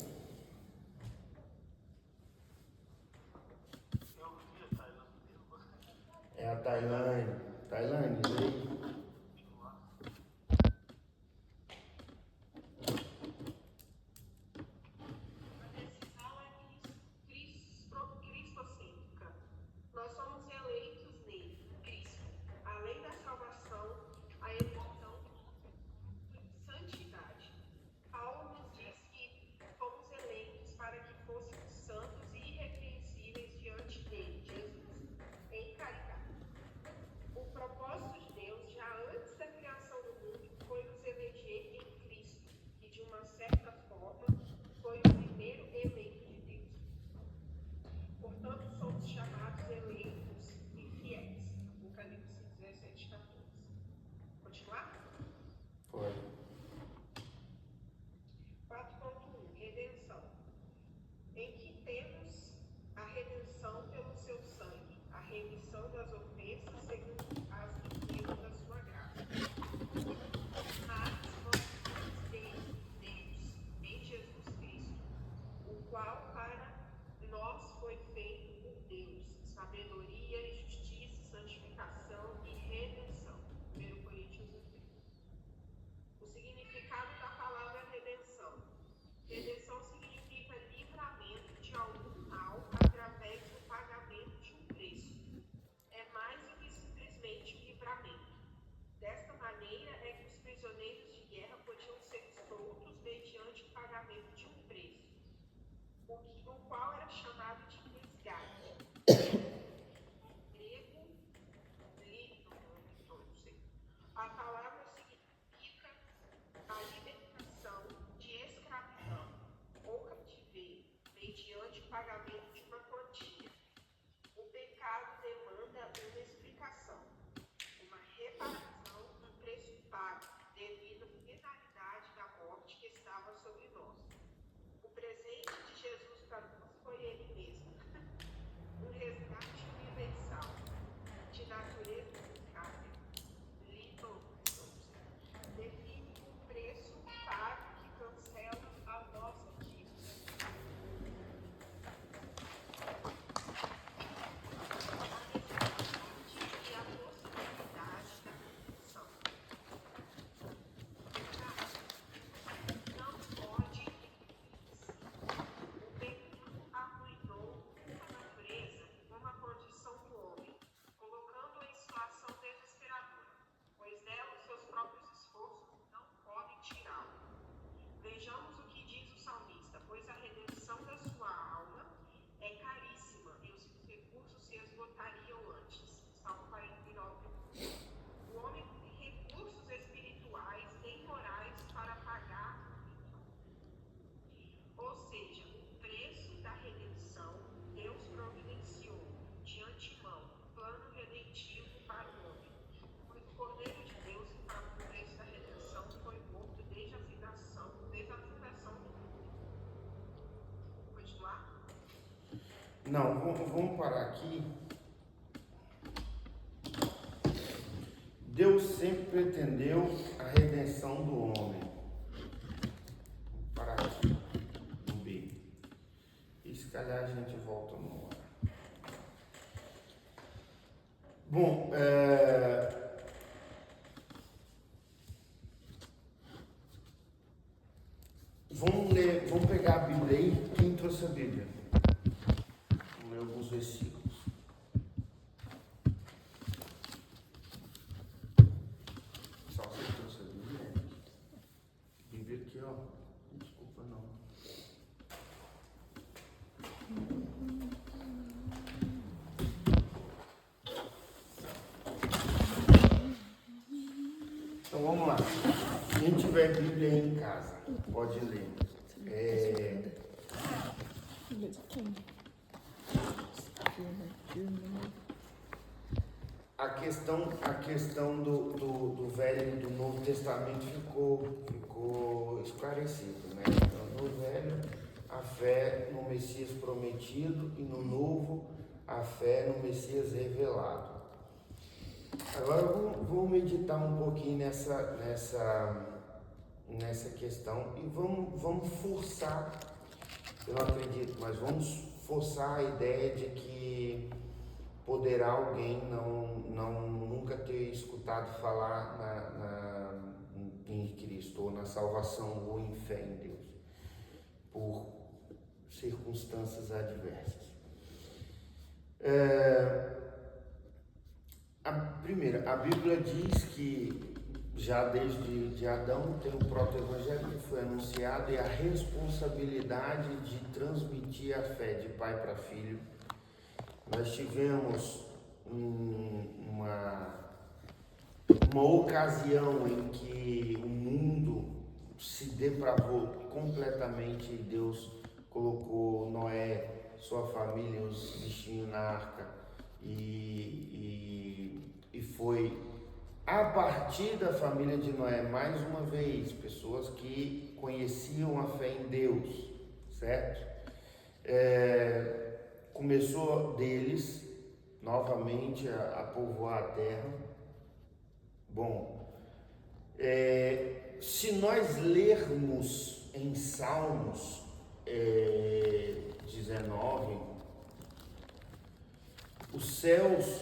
É a Tailane. Tailane, lê aí. Cristocêntrica. Nós somos eleitos nele, Cristo. Além da salvação, a eleição santidade. Paulo nos diz que fomos eleitos para que fôssemos santos e irrepreensíveis diante dele, Jesus, em caridade. O propósito de Deus, já antes da criação do mundo, foi nos eleger em Cristo, que de uma certa forma foi o primeiro eleito de Deus. Portanto, somos chamados eleitos e fiéis. Apocalipse 17, 14. Continuar? Pode. 4.1 Redenção. Em que temos a redenção pelo seu sangue, a remissão das ofensas segundo as riquezas da sua graça. Mas vós Deus, em Jesus Cristo, o qual para nós foi feito por Deus, sabedoria e justiça, santificação e redenção. 1 Coríntios 1:3. O significado da palavra redenção. Redenção significa livramento de algum mal através do pagamento de um preço. É mais do que simplesmente um livramento. Desta maneira é que os prisioneiros de guerra podiam ser soltos mediante o pagamento de um preço, o qual era chamado de resgate. Grego, a palavra significa a libertação de escravidão ou cativeiro mediante o pagamento de uma quantia. O pecado demanda uma explicação, uma reparação, um preço pago devido à penalidade da morte que estava sobre nós. O presente de Jesus para nós foi ele mesmo, um resgate universal, de natureza bancária, define um preço pago que cancela a nossa dívida. A necessidade e a possibilidade da redenção. Não pode Não, vamos parar aqui. Deus sempre pretendeu a redenção do homem. Vamos parar aqui no B. E se calhar a gente volta no hora. Bom, vamos pegar a Bíblia aí. Quem trouxe a Bíblia? Vamos ler alguns versículos. Só você trouxe a Bíblia? Bíblia aqui, ó. Desculpa, não. Então vamos lá. Quem tiver Bíblia aí em casa, pode ler. A questão do Velho e do Novo Testamento ficou esclarecido, né? Então, no Velho, a fé no Messias prometido, e no Novo, a fé no Messias revelado. Agora vamos meditar um pouquinho nessa questão e vamos forçar, eu não acredito, mas vamos forçar a ideia de que poderá alguém nunca ter escutado falar em Cristo, ou na salvação, ou em fé em Deus, por circunstâncias adversas. A Bíblia diz que já desde Adão tem o proto-evangelho que foi anunciado, e a responsabilidade de transmitir a fé de pai para filho. Nós tivemos uma ocasião em que o mundo se depravou completamente e Deus colocou Noé, sua família, os bichinhos na arca, e foi a partir da família de Noé, mais uma vez, pessoas que conheciam a fé em Deus, certo? Começou deles novamente a povoar a terra. Bom, se nós lermos em Salmos 19, os céus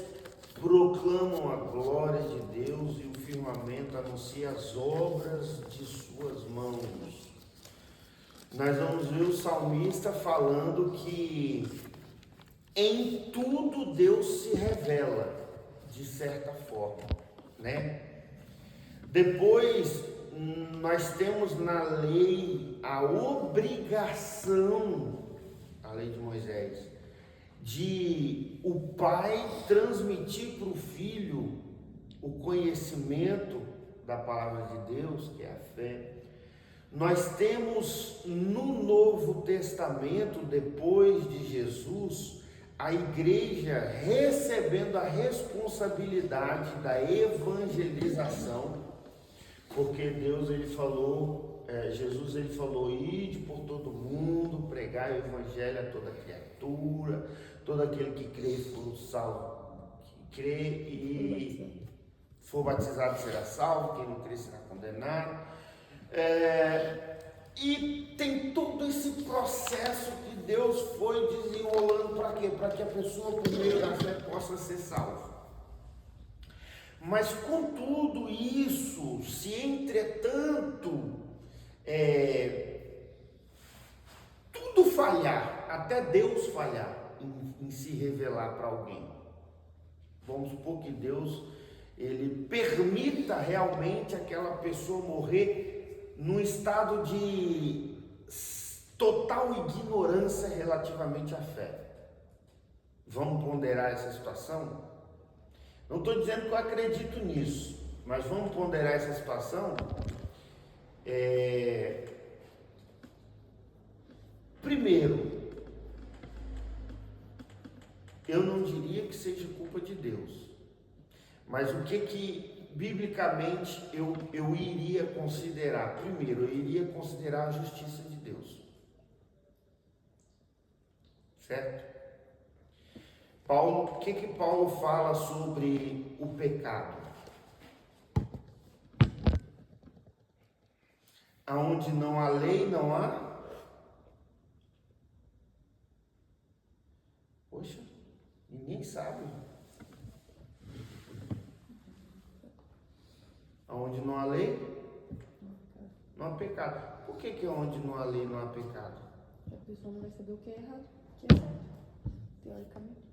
proclamam a glória de Deus e o firmamento anuncia as obras de suas mãos. Nós vamos ver o salmista falando que em tudo Deus se revela, de certa forma, né? Depois, nós temos na lei a obrigação, a lei de Moisés, de o pai transmitir para o filho o conhecimento da palavra de Deus, que é a fé. Nós temos no Novo Testamento, depois de Jesus, a igreja recebendo a responsabilidade da evangelização, porque Deus Jesus ele falou: ide por todo mundo, pregai o evangelho a toda criatura, todo aquele que crê for salvo, que crê e for batizado será salvo, quem não crê será condenado. E tem todo esse processo que Deus foi desenrolando para quê? Para que a pessoa, por meio da fé, possa ser salva. Mas com tudo isso, se entretanto tudo falhar, até Deus falhar em se revelar para alguém, vamos supor que Deus ele permita realmente aquela pessoa morrer num estado de total ignorância relativamente à fé. Vamos ponderar essa situação? Não estou dizendo que eu acredito nisso, mas vamos ponderar essa situação. Primeiro, eu não diria que seja culpa de Deus, mas o que biblicamente eu iria considerar? Primeiro, eu iria considerar a justiça de Deus, certo? Paulo, o que Paulo fala sobre o pecado? Aonde não há lei, não há. Poxa, ninguém sabe. Aonde não há lei, não há pecado. Por que onde não há lei, não há pecado? A pessoa não vai saber o que é errado, o que é certo, teoricamente.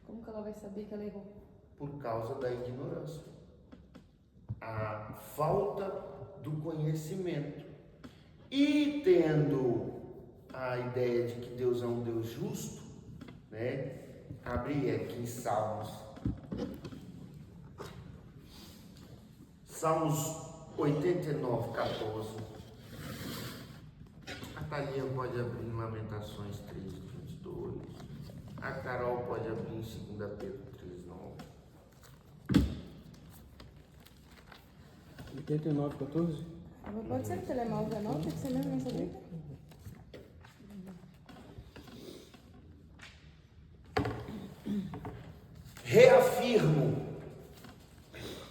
Como que ela vai saber que ela errou? Por causa da ignorância. A falta do conhecimento. E tendo a ideia de que Deus é um Deus justo, né? Abri aqui em Salmos 89, 14. A Thalia pode abrir em Lamentações 3, 22. A Carol pode abrir em 2 Pedro 3, 9. 89, 14? Mas pode ser que telemóvel não, tem que ser mesmo nessa Bíblia.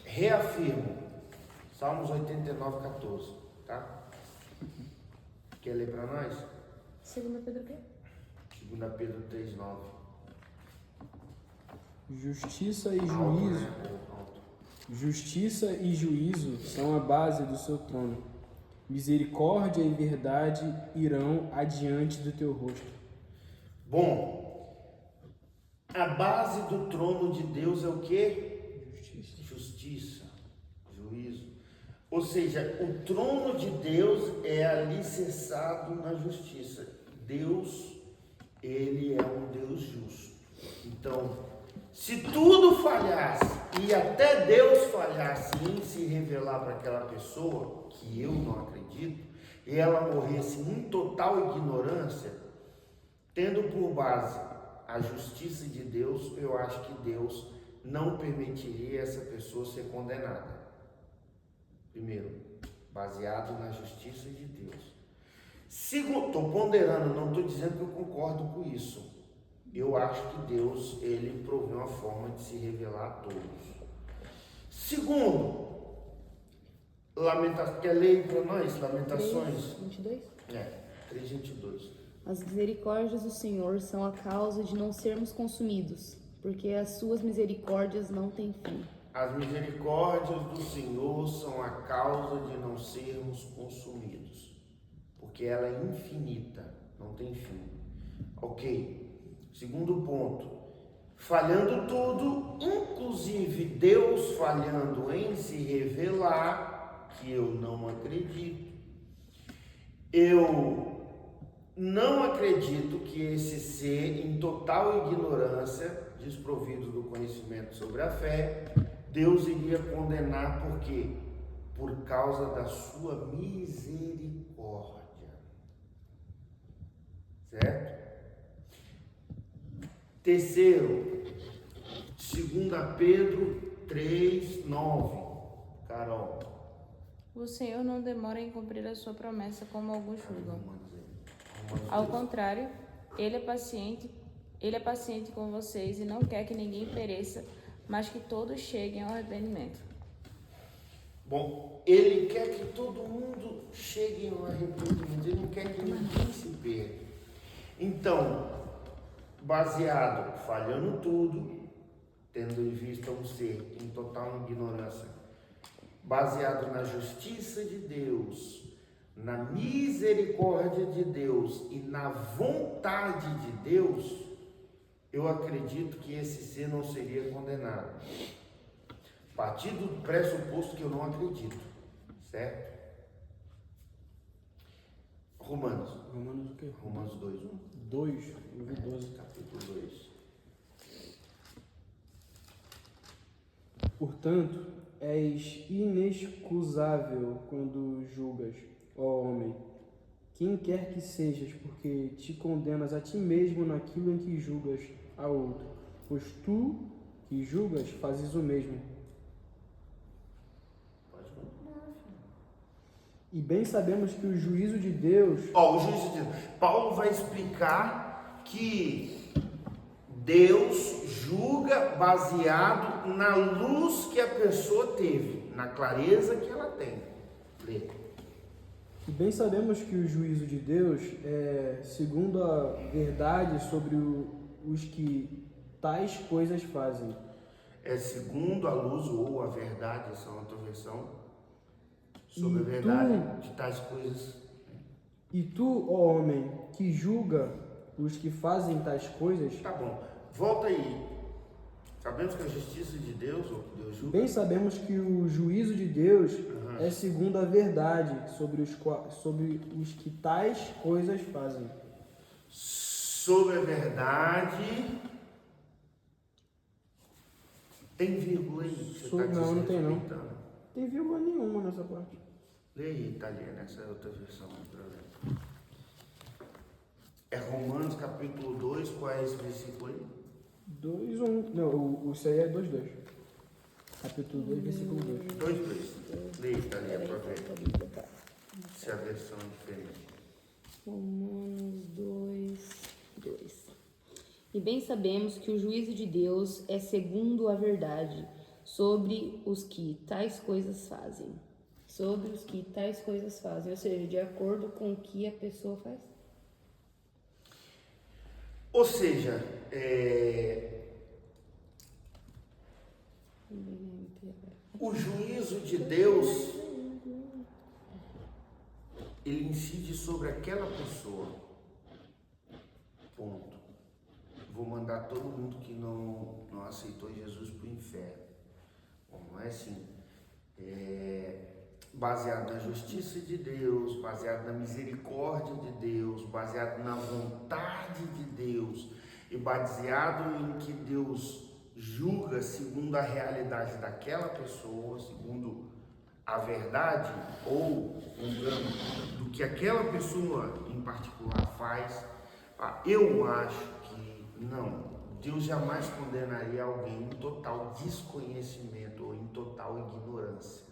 Reafirmo. Salmos 89, 14. Tá? Quer ler para nós? 2 Pedro o quê? 2 Pedro 3, 9. Justiça e Alto, juízo. né? Alto. Justiça e juízo são a base do seu trono. Misericórdia e verdade irão adiante do teu rosto. Bom, a base do trono de Deus é o quê? Justiça. Justiça, juízo. Ou seja, o trono de Deus é alicerçado na justiça. Deus, ele é um Deus justo. Então, se tudo falhasse e até Deus falhasse em se revelar para aquela pessoa, que eu não acredito, e ela morresse em total ignorância, tendo por base a justiça de Deus, eu acho que Deus não permitiria essa pessoa ser condenada. Primeiro, baseado na justiça de Deus. Segundo, estou ponderando, não estou dizendo que eu concordo com isso. Eu acho que Deus, ele provê uma forma de se revelar a todos. Segundo, quer ler para nós? Lamentações? 3:22? 3:22. As misericórdias do Senhor são a causa de não sermos consumidos, porque as suas misericórdias não têm fim. As misericórdias do Senhor são a causa de não sermos consumidos, porque ela é infinita, não tem fim. Ok. Segundo ponto, falhando tudo, inclusive Deus falhando em se revelar, que eu não acredito. Eu não acredito que esse ser, em total ignorância, desprovido do conhecimento sobre a fé, Deus iria condenar por quê? Por causa da sua misericórdia. Certo? Terceiro, 2 Pedro 3, 9. Carol. O Senhor não demora em cumprir a sua promessa, como alguns julgam. Ao contrário, Ele é paciente com vocês e não quer que ninguém pereça, mas que todos cheguem ao arrependimento. Bom, Ele quer que todo mundo chegue ao arrependimento, Ele não quer que ninguém se perca. Então, baseado, falhando tudo, tendo em vista um ser em total ignorância, baseado na justiça de Deus, na misericórdia de Deus e na vontade de Deus, eu acredito que esse ser não seria condenado. A partir do pressuposto que eu não acredito, certo? Romanos Romanos o quê? Romanos 2, 1. 2, 12. Capítulo 2. Portanto, és inexcusável quando julgas, ó homem, quem quer que sejas, porque te condenas a ti mesmo naquilo em que julgas a outro, pois tu que julgas fazes o mesmo. Pode continuar, filho. E bem sabemos que o juízo de Deus... O juízo de Deus. Paulo vai explicar que Deus julga baseado na luz que a pessoa teve, na clareza que ela tem. Lê. E bem sabemos que o juízo de Deus é segundo a verdade sobre os que tais coisas fazem. É segundo a luz ou a verdade, essa é outra versão, sobre a E verdade de tais coisas. E tu, ó homem, que julga os que fazem tais coisas, Tá bom, volta aí. Sabemos que a justiça de Deus, ou que Deus julga, bem sabemos que o juízo de Deus é segundo a verdade sobre os que tais coisas fazem. sobre a verdade. Tem vírgula aí? Você tá Não, não tem não. desrespeitando. Tem vírgula nenhuma nessa parte. Lê aí, Thalia, nessa outra versão aí pra ver. É Romanos capítulo 2, qual é esse versículo aí? 2, 1. Não, isso aí é 2, 2. Capítulo 2, versículo 2. 2, 2. Lê aí, Thalia, pra ver Tá. se a versão é diferente. Romanos 2, 2. E bem sabemos que o juízo de Deus é segundo a verdade sobre os que tais coisas fazem. Sobre os que tais coisas fazem, ou seja, de acordo com o que a pessoa faz. Ou seja, o juízo de Deus, ele incide sobre aquela pessoa. Ponto. Vou mandar todo mundo que não aceitou Jesus para o inferno. Bom, não é assim. Baseado na justiça de Deus, baseado na misericórdia de Deus, baseado na vontade de Deus e baseado em que Deus julga segundo a realidade daquela pessoa, segundo a verdade ou julgando do que aquela pessoa em particular faz. Eu acho que não, Deus jamais condenaria alguém em total desconhecimento ou em total ignorância.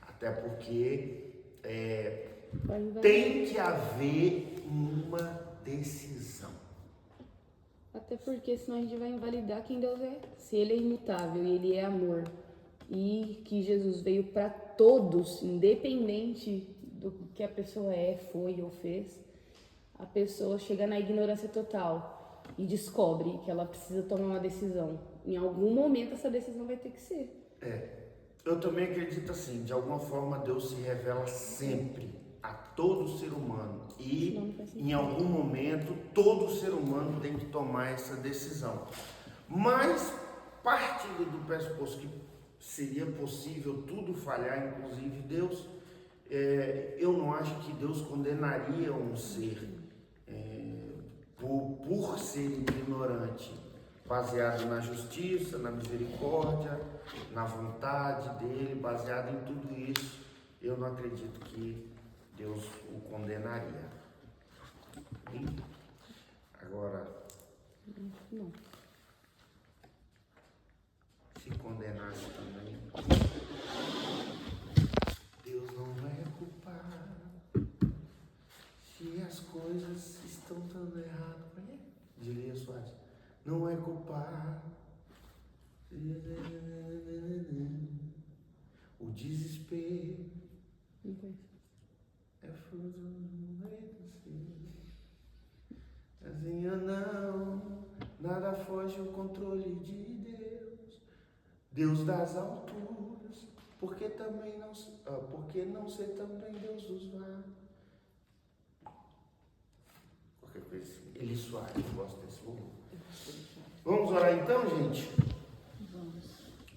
Até porque tem que haver uma decisão. Até porque senão a gente vai invalidar quem Deus é. Se ele é imutável e ele é amor, e que Jesus veio para todos, independente do que a pessoa é, foi ou fez, a pessoa chega na ignorância total e descobre que ela precisa tomar uma decisão. Em algum momento essa decisão vai ter que ser. Eu também acredito assim, de alguma forma Deus se revela sempre a todo ser humano e em algum momento todo ser humano tem que tomar essa decisão. Mas partindo do pressuposto que seria possível tudo falhar, inclusive Deus, eu não acho que Deus condenaria um ser por ser ignorante, baseado na justiça, na misericórdia, na vontade dele, baseado em tudo isso, eu não acredito que Deus o condenaria. E agora, Não. se condenasse também, Deus não é culpado se as coisas estão dando errado. Diria Soares, não é culpado. O desespero é fruto do assim eu não, nada foge ao controle de Deus, Deus das alturas, porque não ser também Deus dos vales. Qualquer coisa assim. Eli Soares, eu gosto desse volume. Vamos orar então, gente? Vamos.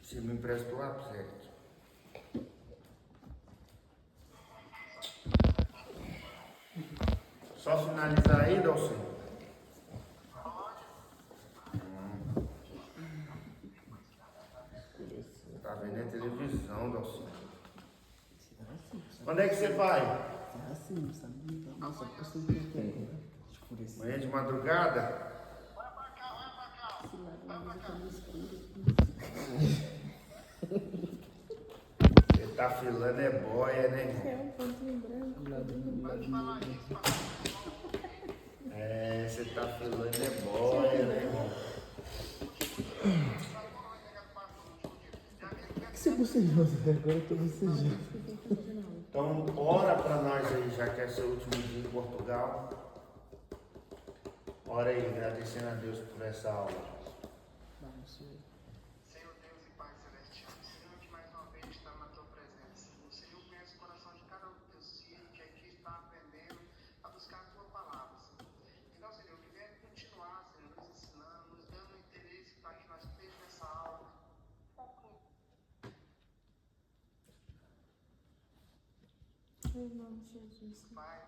Você me empresta o lápis, Eric? Só finalizar aí, Dalcinho. Tá vendo a televisão, Dalcinho? Quando é que você vai? Amanhã de madrugada? Você tá filando é boia, né, irmão? Você tá filando é boia, né, irmão? Você bocejou, Zé. Agora eu tô bocejando. Então, ora para nós aí, já que é seu último dia em Portugal. Ora aí, agradecendo a Deus por essa aula. Senhor Deus e Pai Celestial, Senhor, que mais uma vez está na tua presença. O Senhor conhece o coração de cada um dos teus filhos que aqui está aprendendo a buscar a tua palavra, Senhor. Então, Senhor, que venha continuar, Senhor, nos ensinando, nos dando interesse para que nós estejamos nessa aula. Em nome de Jesus. Pai,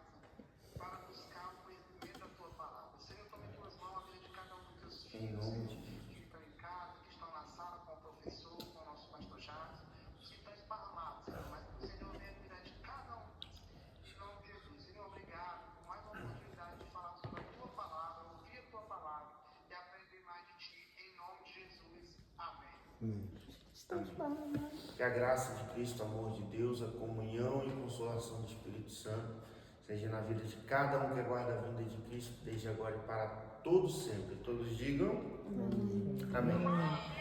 para buscar o conhecimento da tua palavra. Senhor, tome tuas mãos a vida de cada um dos teus Em filhos, nome Senhor, de que estão em casa, que estão na sala com o professor, com o nosso pastor Jacques, os que estão esparramados, Senhor, mas que o Senhor venha cuidar de cada um. Em nome de Jesus, Senhor, obrigado por mais uma oportunidade de falar sobre a tua palavra, ouvir a tua palavra e aprender mais de ti. Em nome de Jesus. Amém. Que a graça de Cristo, o amor de Deus, a comunhão e consolação do Espírito Santo seja na vida de cada um que aguarda a vinda de Cristo, desde agora e para todos sempre. Todos digam amém.